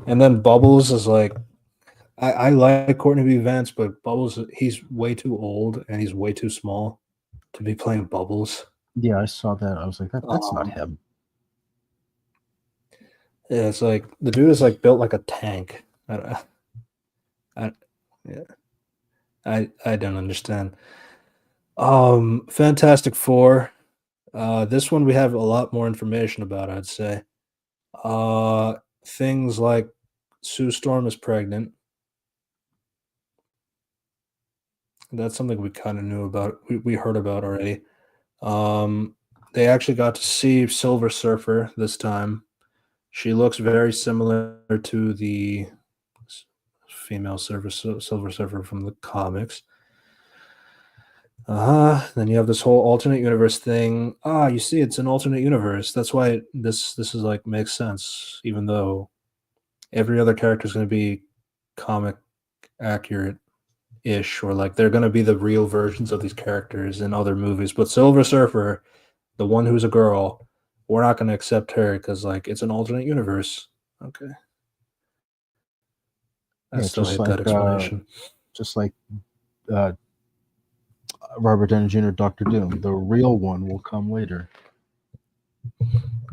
And then Bubbles is like, I like Courtney B. Vance, but Bubbles, he's way too old and he's way too small to be playing Bubbles. Yeah, I saw that. I was like, that's not Um, him. yeah, it's like the dude is like built like a tank. I, yeah, I don't understand. Fantastic Four. This one we have a lot more information about, I'd say. Uh, Things like Sue Storm is pregnant. That's something we kind of knew about. We heard about already. Um, they actually got to see Silver Surfer this time. She looks very similar to the female Silver Surfer from the comics. Then you have this whole alternate universe thing. You see, it's an alternate universe. That's why this is like makes sense, even though every other character is going to be comic accurate ish, or like they're going to be the real versions of these characters in other movies. But Silver Surfer, the one who's a girl, we're not going to accept her because like it's an alternate universe. Okay, I Yeah, still hate that explanation. just like uh, Robert Downey Jr., Doctor Doom. The real one will come later.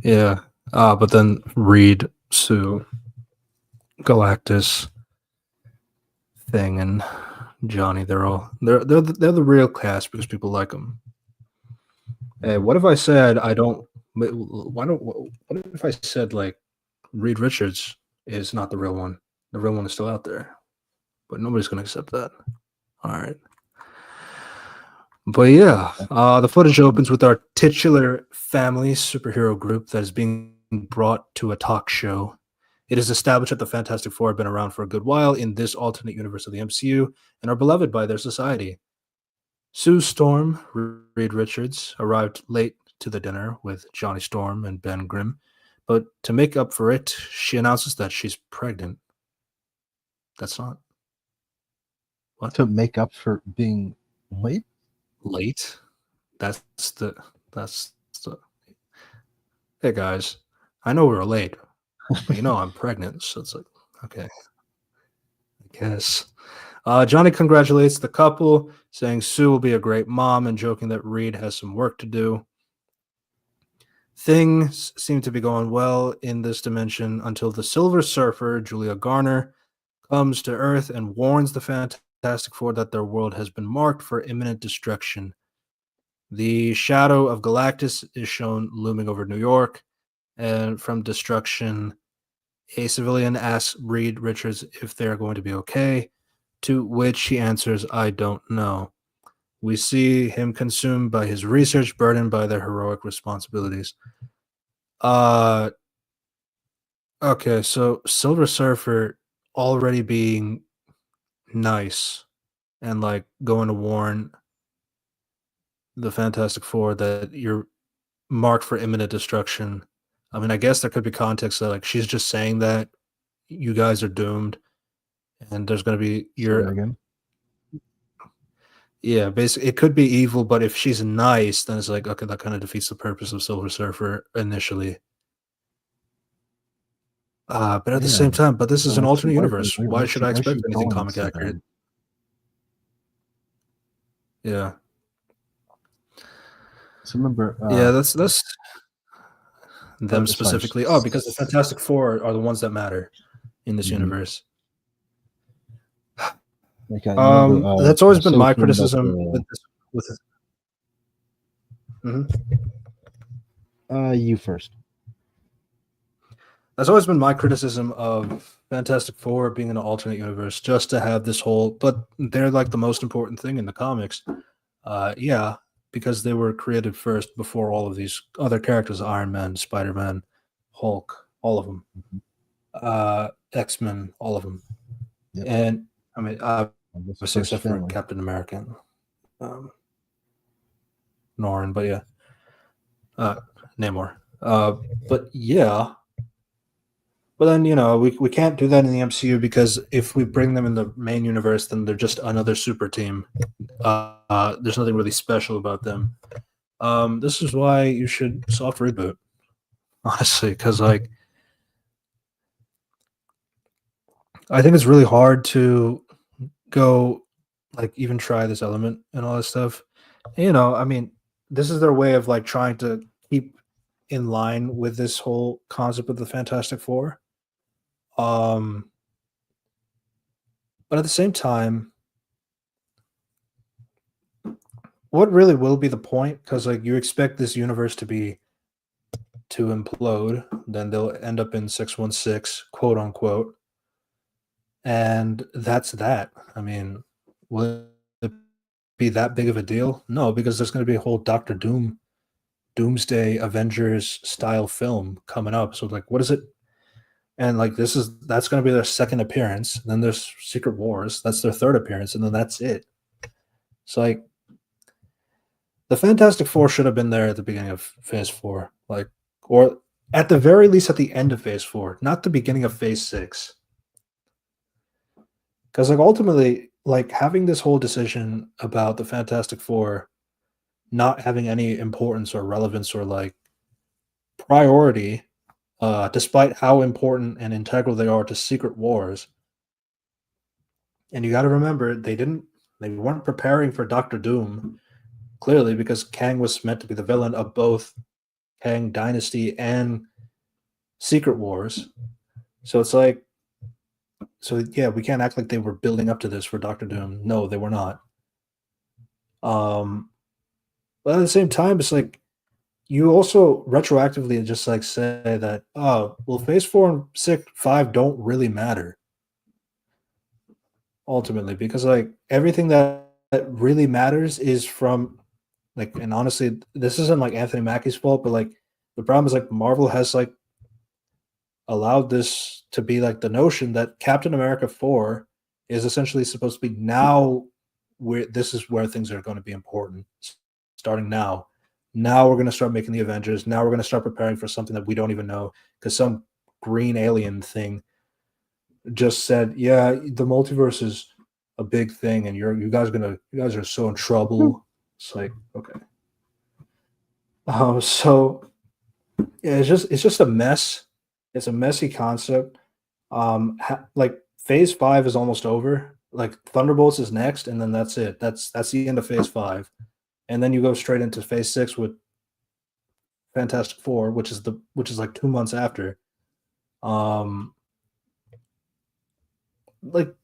Yeah. But then Reed, Sue, Galactus, Thing, and Johnny, they're the real cast because people like them. Hey, what if I said I don't? Why don't? What if I said like Reed Richards is not the real one? The real one is still out there, but nobody's gonna accept that. All right. But yeah, the footage opens with our titular family superhero group that is being brought to a talk show. It is established that the Fantastic Four have been around for a good while in this alternate universe of the MCU and are beloved by their society. Sue Storm, Reed Richards, arrived late to the dinner with Johnny Storm and Ben Grimm, but to make up for it, she announces that she's pregnant. That's not what? To make up for being late? Late? That's the that's the Hey guys, I know we were late, but I'm pregnant, so it's like, okay, I guess. Johnny congratulates the couple, saying Sue will be a great mom and joking that Reed has some work to do. Things seem to be going well in this dimension until the Silver Surfer, Julia Garner, comes to Earth and warns the Fantastic Four that their world has been marked for imminent destruction. The shadow of Galactus is shown looming over New York, and from destruction, a civilian asks Reed Richards if they're going to be okay, to which he answers, I don't know. We see him consumed by his research, burdened by their heroic responsibilities. Okay, so Silver Surfer already being nice and like going to warn the Fantastic Four that you're marked for imminent destruction. I mean, I guess there could be context that like she's just saying that you guys are doomed and there's going to be Again. yeah, basically it could be evil, but if she's nice, then it's like okay, that kind of defeats the purpose of Silver Surfer initially. But at the same time, but this is an alternate universe. Why should I expect anything comic accurate? Yeah. So remember, Yeah, that's them sorry. specifically. Oh, because the Fantastic Four are the ones that matter in this Mhm. universe. Like I remember, That's always been so my from that, criticism with this. With this. you first. That's always been my criticism of Fantastic Four being in an alternate universe, just to have this whole. But they're like the most important thing in the comics. Yeah, because they were created first before all of these other characters: Iron Man, Spider Man, Hulk, all of them, X-Men, all of them. Yep. And I mean, Obviously, except for Captain America, Norrin, but yeah, Namor. But yeah, but then we can't do that in the MCU because if we bring them in the main universe, then they're just another super team. There's nothing really special about them. This is why you should soft reboot, honestly, because like I think it's really hard to go like even try this element and all this stuff. I mean, this is their way of like trying to keep in line with this whole concept of the Fantastic Four. Um, but at the same time, what really will be the point? Because like you expect this universe to implode, then they'll end up in 616, quote unquote, and that's that. I mean, will it be that big of a deal? No, because there's going to be a whole Doctor Doom, Doomsday Avengers style film coming up. So like, what is it? And like that's going to be their second appearance. Then there's Secret Wars. That's their third appearance, and then that's it. So like, the Fantastic Four should have been there at the beginning of Phase 4, like, or at the very least at the end of Phase 4, not the beginning of Phase 6. Because like ultimately, like having this whole decision about the Fantastic Four not having any importance or relevance or like priority, despite how important and integral they are to Secret Wars. And you got to remember, they weren't preparing for Doctor Doom clearly because Kang was meant to be the villain of both Kang Dynasty and Secret Wars. So it's like, so yeah, we can't act like they were building up to this for Doctor Doom. No, they were not. Um, but at the same time, it's like you also retroactively just like say that, oh, well, Phase 4 and 5 don't really matter ultimately because like everything that really matters is from like, and honestly, this isn't like Anthony Mackie's fault, but like the problem is like Marvel has like allowed this to be like the notion that Captain America 4 is essentially supposed to be now where this is where things are going to be important starting now. Now we're going to start making the Avengers. Now we're going to start preparing for something that we don't even know because some green alien thing just said, "Yeah, the multiverse is a big thing, and you guys are so in trouble." It's like, okay, so yeah, it's just a mess. It's a messy concept. Like Phase 5 is almost over. Like Thunderbolts is next, and then that's it. That's the end of Phase 5, and then you go straight into Phase 6 with Fantastic Four, which is like 2 months after. Like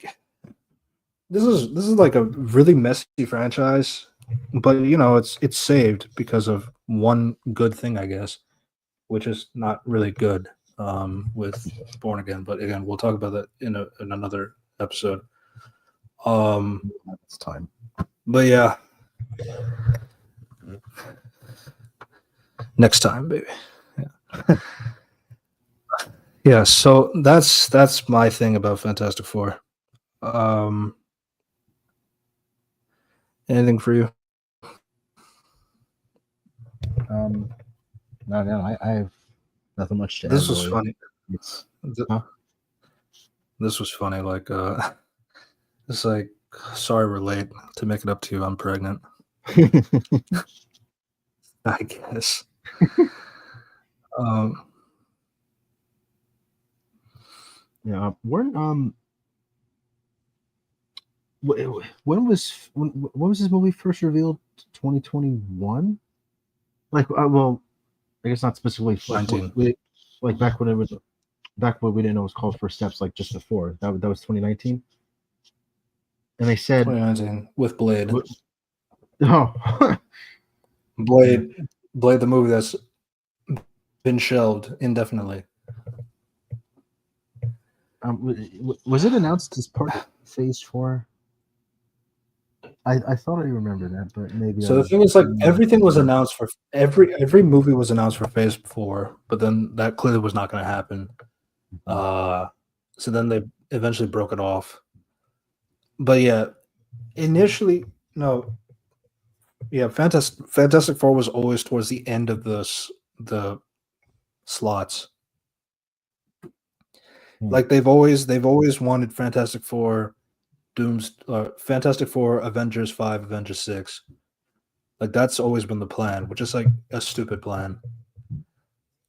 this is like a really messy franchise, but it's saved because of one good thing, I guess, which is not really good with Born Again. But again, we'll talk about that in another episode. It's time. But yeah, next time, baby. Yeah. Yeah. So that's my thing about Fantastic Four. Anything for you? No, I have nothing much to add. This was Really. funny. It's This was funny. Like, it's like, sorry we're late to make it up to you. I'm pregnant. I guess. yeah. When was this movie first revealed? 2021. Like, well, I guess not specifically. 19. Like back when it was back when we didn't know it was called First Steps. Like just before that was 2019. And they said 2019 with Blade. Oh, Blade, the movie that's been shelved indefinitely. Was it announced as part of Phase 4? I thought I remembered that, but maybe. So the thing is, like, everything was announced for every movie was announced for Phase 4, but then that clearly was not going to happen. So then they eventually broke it off. But yeah, initially, no. Yeah, Fantastic Four was always towards the end of the slots. Hmm. Like they've always wanted Fantastic Four, Avengers 5, Avengers 6. Like that's always been the plan, which is like a stupid plan.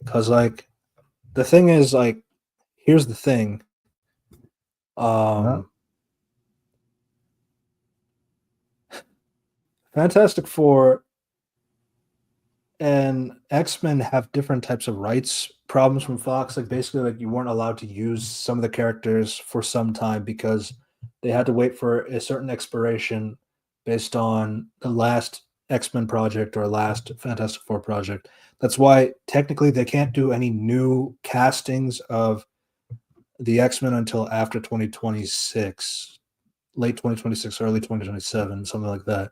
Cause like the thing is like here's the thing. Uh-huh. Fantastic Four and X-Men have different types of rights problems from Fox. Like basically, like you weren't allowed to use some of the characters for some time because they had to wait for a certain expiration based on the last X-Men project or last Fantastic Four project. That's why technically they can't do any new castings of the X-Men until after 2026, late 2026, early 2027, something like that.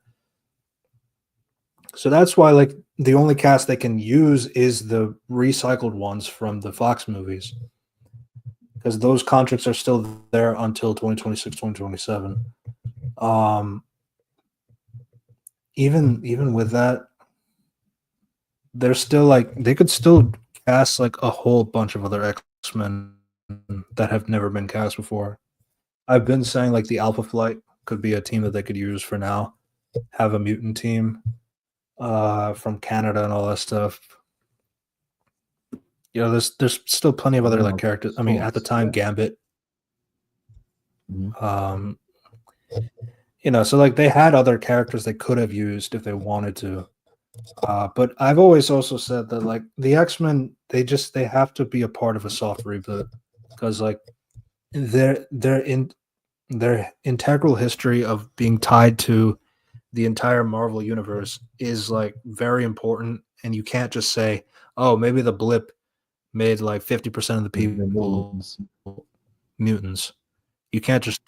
So that's why like the only cast they can use is the recycled ones from the Fox movies because those contracts are still there until 2026, 2027. Um even with that, they're still like they could still cast like a whole bunch of other X-Men that have never been cast before. I've been saying like the Alpha Flight could be a team that they could use for now. Have a mutant team from Canada and all that stuff. You know, there's still plenty of other like characters. I mean, at the time, Gambit. Mhm. You know, so like they had other characters they could have used if they wanted to. But I've always also said that like the X-Men, they have to be a part of a soft reboot because like they're in their integral history of being tied to the entire Marvel universe is like very important, and you can't just say, "Oh, maybe the blip made like 50% of the people mutants." You can't just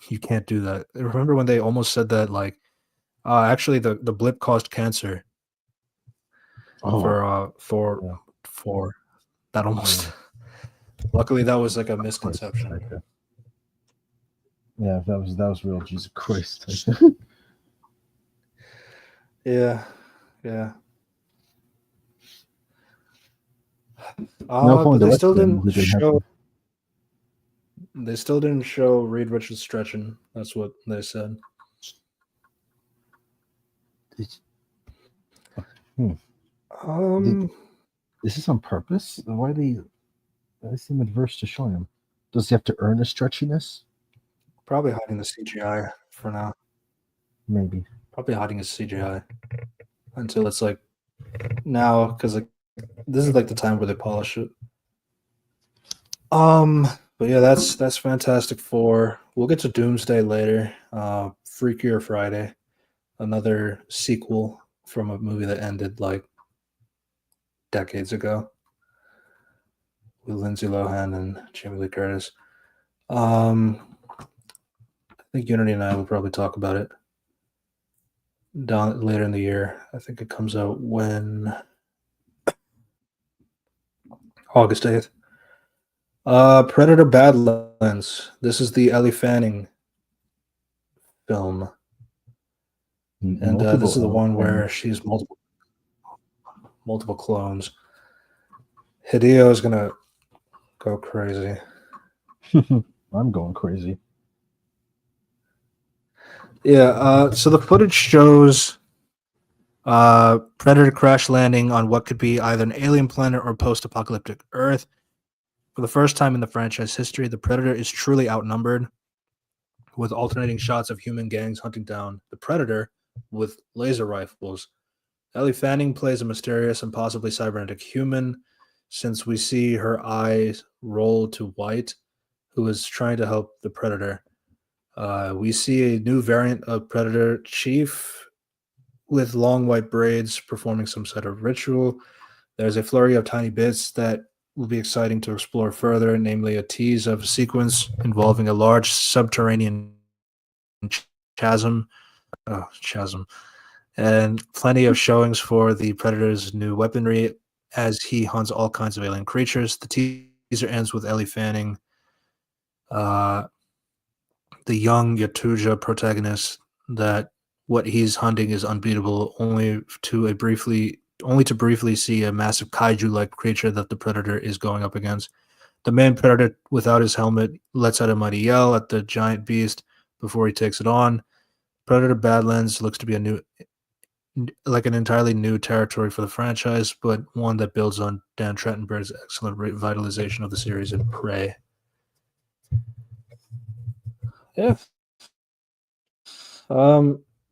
you can't do that. Remember when they almost said that like actually the blip caused cancer Oh, for yeah. that almost luckily that was like a misconception. Yeah, that was real. Jesus Christ. Yeah. Yeah. No, But the rest of them they still didn't show Reed Richards stretching. That's what they said. Is this on purpose? Why they seem adverse to showing him? Does he have to earn the stretchiness? Probably hiding the CGI for now. Maybe. Probably hiding his CGI until it's like now, because like this is like the time where they polish it. But yeah, that's Fantastic Four. We'll get to Doomsday later. Freakier Friday, another sequel from a movie that ended like decades ago with Lindsay Lohan and Jamie Lee Curtis. I think Unity and I will probably talk about it down later in the year. I think it comes out when August 8th. Predator Badlands. This is the Ellie Fanning film. And this is the one where she's multiple clones. Hideo is gonna go crazy. I'm going crazy. Yeah, so the footage shows Predator crash landing on what could be either an alien planet or post-apocalyptic Earth. For the first time in the franchise history, the Predator is truly outnumbered, with alternating shots of human gangs hunting down the Predator with laser rifles. Ellie Fanning plays a mysterious and possibly cybernetic human, since we see her eyes roll to white, who is trying to help the Predator. We see a new variant of Predator Chief with long white braids performing some sort of ritual. There's a flurry of tiny bits that will be exciting to explore further, namely a tease of a sequence involving a large subterranean chasm, and plenty of showings for the Predator's new weaponry as he hunts all kinds of alien creatures. The teaser ends with Ellie Fanning, the young Yatuja protagonist, that what he's hunting is unbeatable, only only to briefly see a massive kaiju-like creature that the Predator is going up against. The main Predator, without his helmet, lets out a mighty yell at the giant beast before he takes it on. Predator Badlands looks to be an entirely new territory for the franchise, but one that builds on Dan Trachtenberg's excellent revitalization of the series in Prey. Yeah.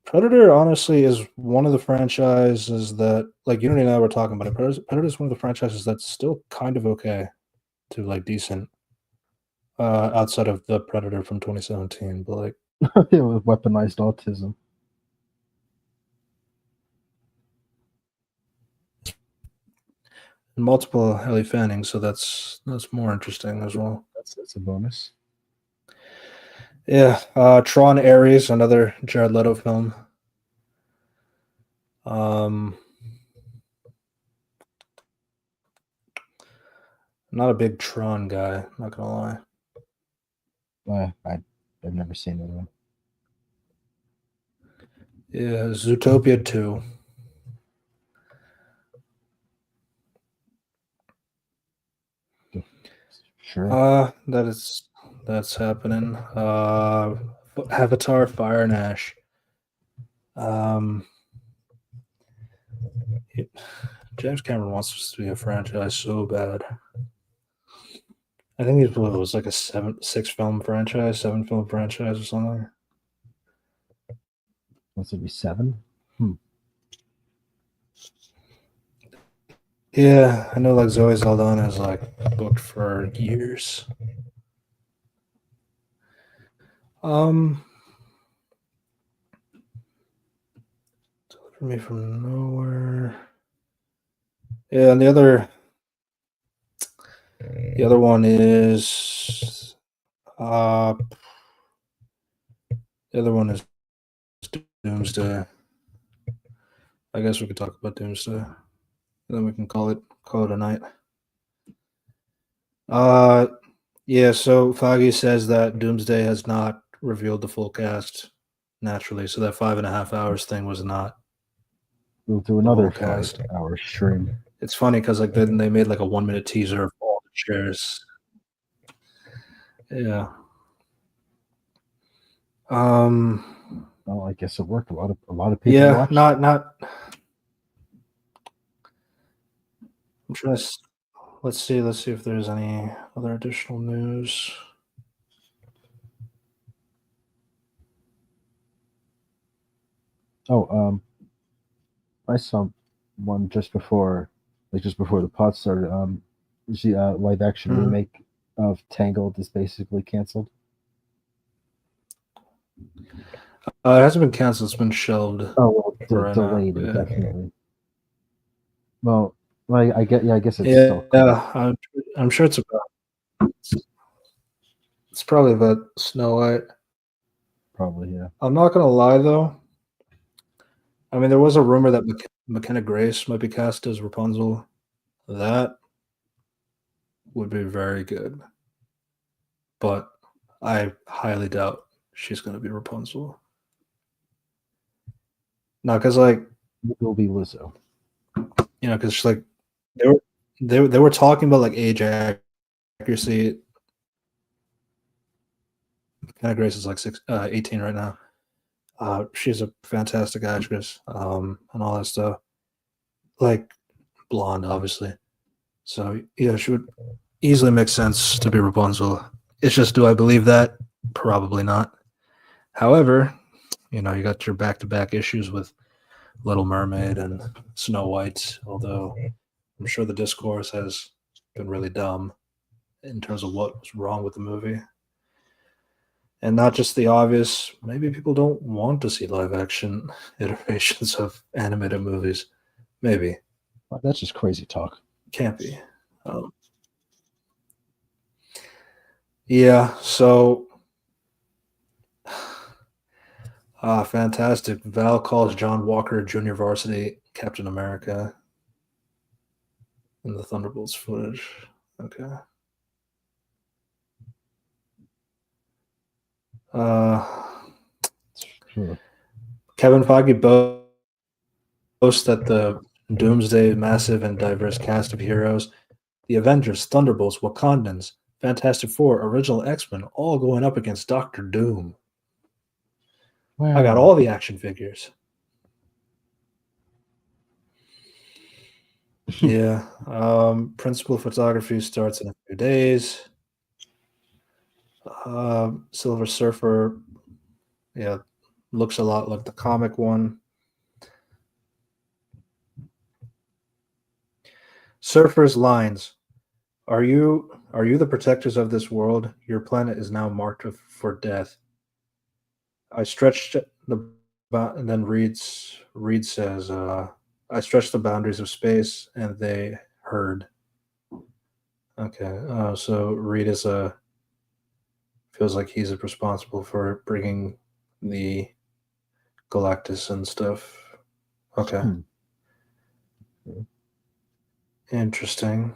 Predator honestly is one of the franchises that, like, Unity and I were talking about it. Predator is one of the franchises that's still kind of okay to like decent, outside of the Predator from 2017. But like, Yeah, with weaponized autism. multiple Ellie Fanning, so that's more interesting as well. That's a bonus. Yeah, Tron Ares, another Jared Leto film. Not a big Tron guy, not gonna lie. I've never seen that one. Yeah, Zootopia 2. Sure. That's happening. Avatar Fire and Ash. James Cameron wants this to be a franchise so bad. I think it was like a 7 film franchise or something. What's it be, 7? Yeah, I know like Zoe Saldana is like booked for years. Deliver Me from Nowhere. Yeah, and the other one is the other one is Doomsday. I guess we could talk about Doomsday. And then we can call it a night. Yeah, so Foggy says that Doomsday has not revealed the full cast naturally, so that 5.5 hours thing was not. We'll do another 5-hour stream. It's funny because like then they made like a 1-minute teaser of all the shares. Yeah. Well, I guess it worked. A lot of people. Yeah, watched. not. I'm trying to. Let's see if there's any other additional news. Oh, I saw one just before the pod started. The live action remake of Tangled is basically canceled. It hasn't been canceled; it's been shelved. Oh, well, delayed indefinitely. Well, I guess it's still. Yeah, I'm sure it's about. It's probably about Snow White. Probably, yeah. I'm not gonna lie though. I mean, there was a rumor that McKenna Grace might be cast as Rapunzel. That would be very good, but I highly doubt she's gonna be Rapunzel. No, because like it will be Lizzo. You know, because like they were talking about like age accuracy. McKenna Grace is like 18 right now. She's a fantastic actress, and all that stuff. Like blonde, obviously. So yeah, she would easily make sense to be Rapunzel. It's just, do I believe that? Probably not. However, you know, you got your back-to-back issues with Little Mermaid and Snow White, although I'm sure the discourse has been really dumb in terms of what was wrong with the movie. And not just the obvious, maybe people don't want to see live action iterations of animated movies. Maybe. Well, that's just crazy talk. Can't be. Yeah, so fantastic. Val calls John Walker Junior Varsity Captain America in the Thunderbolts footage. Okay. Sure. Kevin Feige boasts that the Doomsday, massive and diverse cast of heroes. The Avengers, Thunderbolts, Wakandans, Fantastic Four, original X-Men, all going up against Doctor Doom. I got Wow. all the action figures. Yeah. Principal photography starts in a few days. Silver Surfer, yeah, looks a lot like the comic one. Surfer's lines. Are you the protectors of this world? Your planet is now marked for death. I stretched and then Reed says, I stretched the boundaries of space and they heard. Okay. So Reed is feels like he's responsible for bringing the Galactus and stuff. Okay. Hmm. Interesting.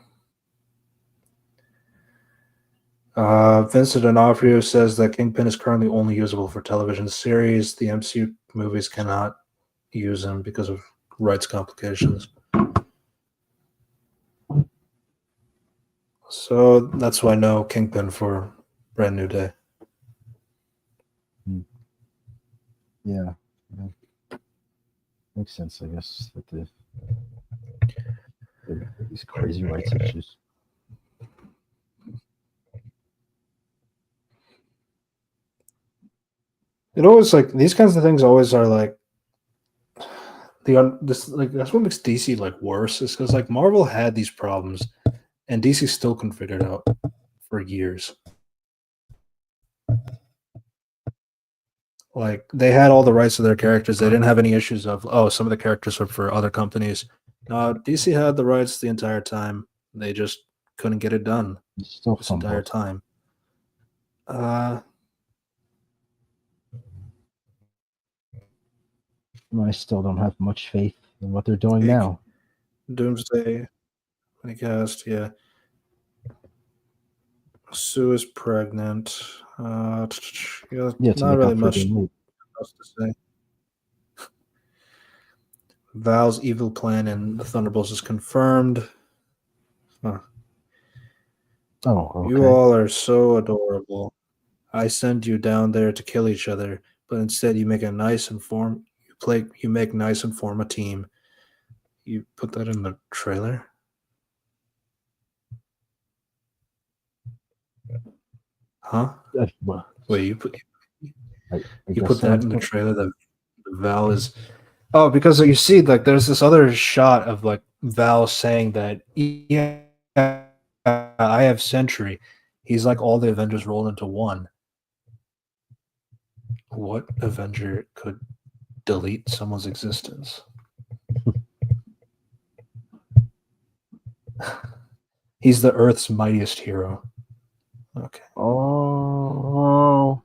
Vincent D'Onofrio says that Kingpin is currently only usable for television series. The MCU movies cannot use him because of rights complications. So that's why no Kingpin for Brand New Day. Yeah. Makes sense, I guess, with these crazy rights issues. It always like these kinds of things always are like this like that's what makes DC like worse is because like Marvel had these problems and DC still couldn't figure it out for years. Like they had all the rights to their characters. They didn't have any issues of some of the characters were for other companies. No, DC had the rights the entire time. They just couldn't get it done It's still this entire fumbled. time. Uh I still don't have much faith in what they're doing big now. Doomsday when he cast, yeah. Sue is pregnant. Yeah, Yeah, to not make really up for the much move. else to say. Val's evil plan in the Thunderbolts is confirmed. Huh. Oh, You okay. all are so adorable. I send you down there to kill each other, but instead you make a nice and form you make nice and form a team. You put that in the trailer? Huh? Well, Wait, I you guess put so. that in the trailer that Val is because you see like there's this other shot of like Val saying that yeah I have Sentry. He's like all the Avengers rolled into one. What Avenger could delete someone's existence? He's the Earth's mightiest hero. Okay. Oh,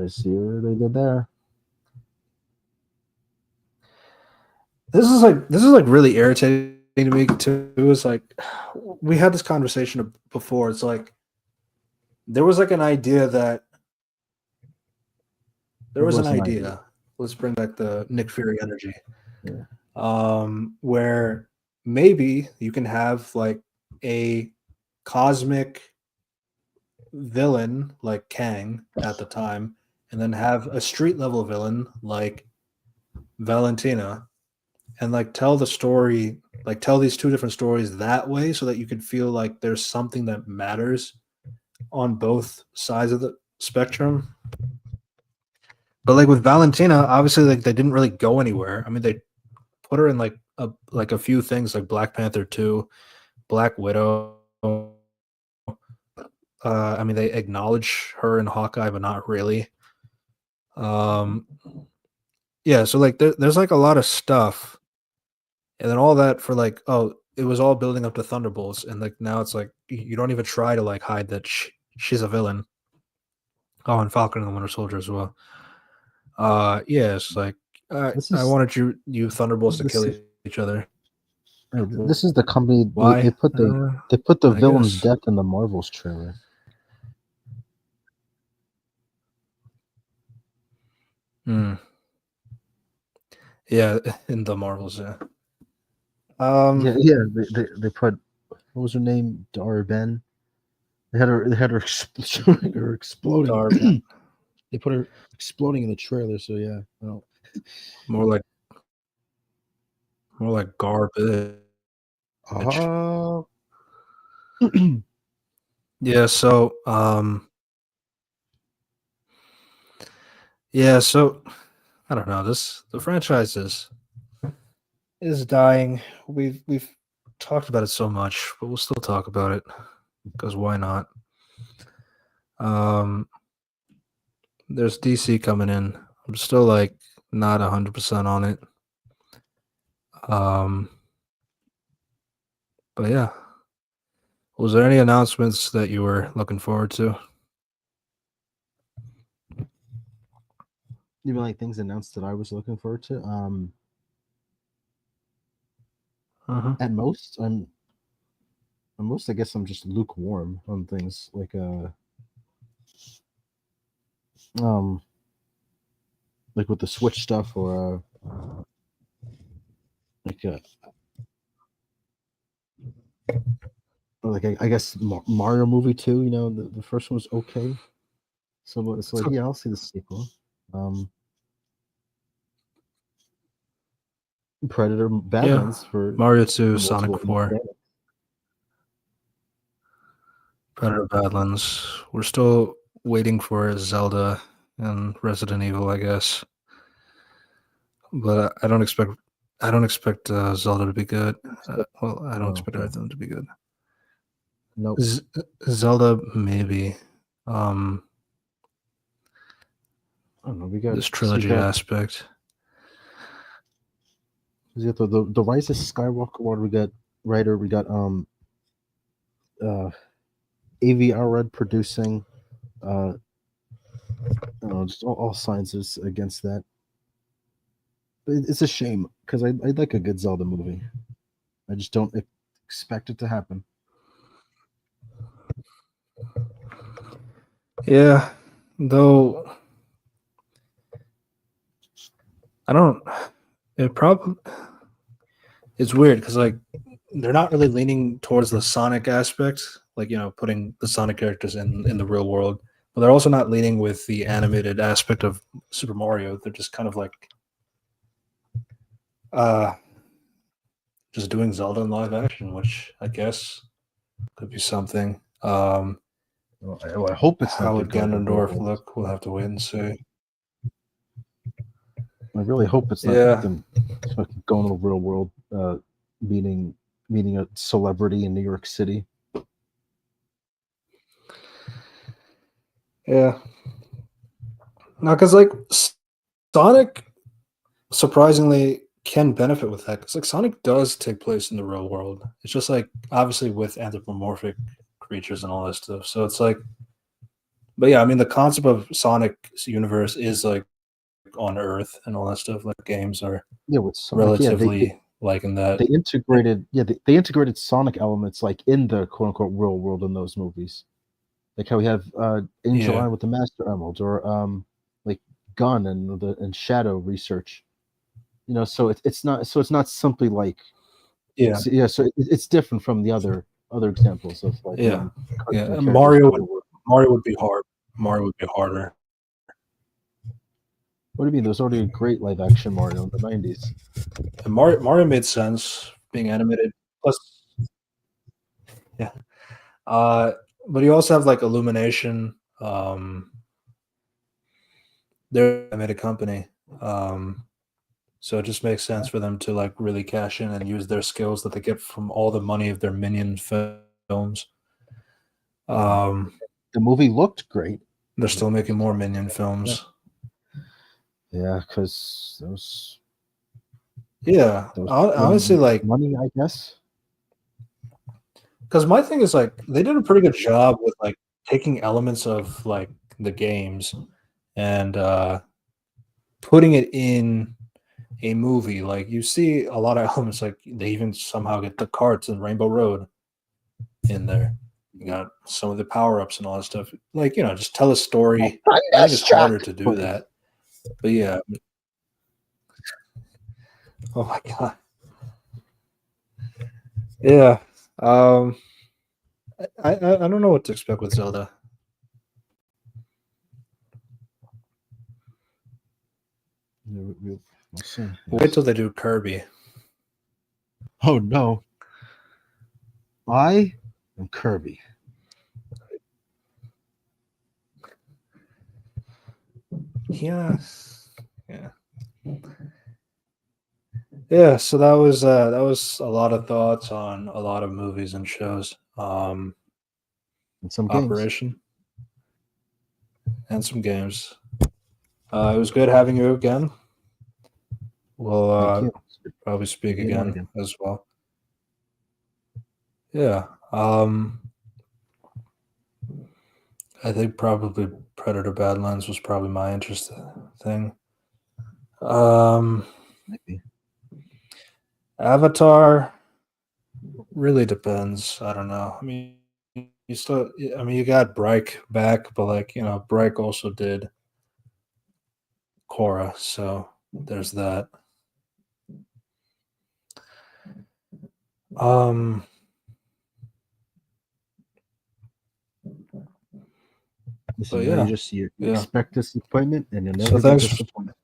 I see what they did there. This is like really irritating to me too. It's like we had this conversation before. It's like there was like an idea that there It was an was an idea. idea. Let's bring back the Nick Fury energy. Yeah. Where maybe you can have like a cosmic villain like Kang at the time, and then have a street level villain like Valentina, and like tell the story, like tell these two different stories that way, so that you can feel like there's something that matters on both sides of the spectrum. But like with Valentina, obviously, like they didn't really go anywhere. I mean, they put her in like a few things like Black Panther 2, Black Widow. I mean, they acknowledge her in Hawkeye, but not really. Um, yeah, so like there's like a lot of stuff, and then all that for like it was all building up to Thunderbolts, and like now it's like you don't even try to like hide that she's a villain. Oh, and Falcon and the Winter Soldier as well. Yeah, it's like This I is wanted you Thunderbolts to this kill is each other. this is the company they Why? put they put the I villain's guess. death in the Marvels trailer. Hmm. Yeah, in the Marvels, yeah. Yeah. They put, what was her name? Dara Ben. They had her showing her exploding. Darben. They put her exploding in the trailer. So yeah, well, More like garbage. uh, Yeah, so yeah, so I don't know. The franchise is dying. We've talked about it so much, but we'll still talk about it because why not? Um, there's DC coming in. I'm still like not 100% on it. Um, but yeah, was there any announcements that you were looking forward to? even like things announced that I was looking forward to. Uh-huh. At most, I guess I'm just lukewarm on things um, like with the Switch stuff or like uh, or like I guess Mario movie too. You know, the first one was okay, so it's like So, yeah, I'll see the sequel. Um, Predator yeah, Badlands for Mario 2, multiple Sonic 4, mechanics. Predator Badlands. We're still waiting for Zelda and Resident Evil, I guess. But I don't expect Zelda to be good. Well, I don't Oh, expect okay. either of them to be good. Nope. Z- Zelda maybe. I don't know. This trilogy aspect. We got the Rise of Skywalker one. We got writer. We got uh AVR Red producing. I don't know, just all signs is against that. But it's a shame because I'd like a good Zelda movie. I just don't expect it to happen. Yeah, though I don't. It probably it's weird because like they're not really leaning towards the Sonic aspect, like putting the Sonic characters in the real world, but they're also not leaning with the animated aspect of Super Mario. They're just kind of like uh just doing Zelda in live action, which I guess could be something. I hope it's not How to would go the real Ganondorf world. look? We'll have to wait and see. I really hope it's not Yeah, them fucking going to the real world, meeting meeting a celebrity in New York City. yeah. No, because like Sonic surprisingly can benefit with that because like Sonic does take place in the real world. It's just like obviously with anthropomorphic creatures and all that stuff. So it's like, but yeah, I mean the concept of Sonic's universe is like on Earth and all that stuff. Like games are Yeah, with Sonic. Yeah, relatively like in that. they integrated they integrated Sonic elements like in the quote unquote real world in those movies. Like how we have Angel Yeah, Eye with the Master Emerald or like Gun and Shadow research. You know, so it's not simply like yeah, yeah, so it's different from the other examples of like yeah, yeah. cartoon And characters in the real world. Mario would be hard. Mario would be harder. What do you mean? There's already a great live action Mario in the '90s. And Mario made sense being animated. Plus, yeah. Uh, but you also have like Illumination. They're an animated company. So it just makes sense for them to like really cash in and use their skills that they get from all the money of their Minion films. Um, The movie looked great. they're still making more Minion Yeah, films. yeah, because those Yeah, those honestly, like, money, I guess. because my thing is like they did a pretty good job with like taking elements of like the games and putting it in a movie. Like you see a lot of elements, like they even somehow get the carts in Rainbow Road in there. You got some of the power ups and all that stuff. Like, just tell a story. I think it's harder to do Please. that. But yeah. Oh my god. Yeah. I don't know what to expect with Zelda. We'll see. Wait till they do Kirby. Oh no. I am Kirby. Yeah. Yeah. Yeah, so that was a lot of thoughts on a lot of movies and shows. And some games. Operation and some games. It was good having you again. Thank We'll you. probably speak Be on again as well. Yeah. I think probably Predator Badlands was probably my interest thing. Maybe. Avatar really depends. I don't know. I mean, you still. I mean, you got Bryke back, but like Bryke also did Korra, so there's that. Um, Listen, but now yeah, you yeah. expect disappointment and you'll So never get thanks. disappointed.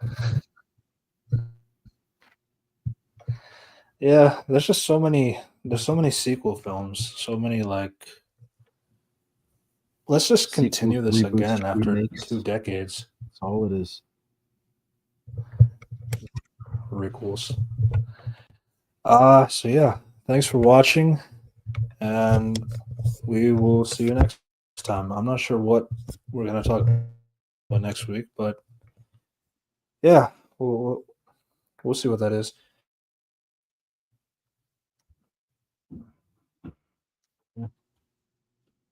Yeah, there's just so many. There's so many sequel films. So many like. Let's just Sequels, continue this reboots, again after remakes. 2 decades. That's all it is. Requels. So yeah, thanks for watching, and we will see you next time. I'm not sure what we're gonna talk about next week, but yeah, we'll see what that is.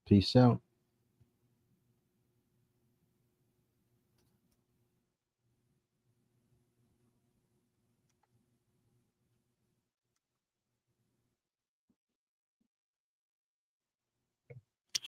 Peace out.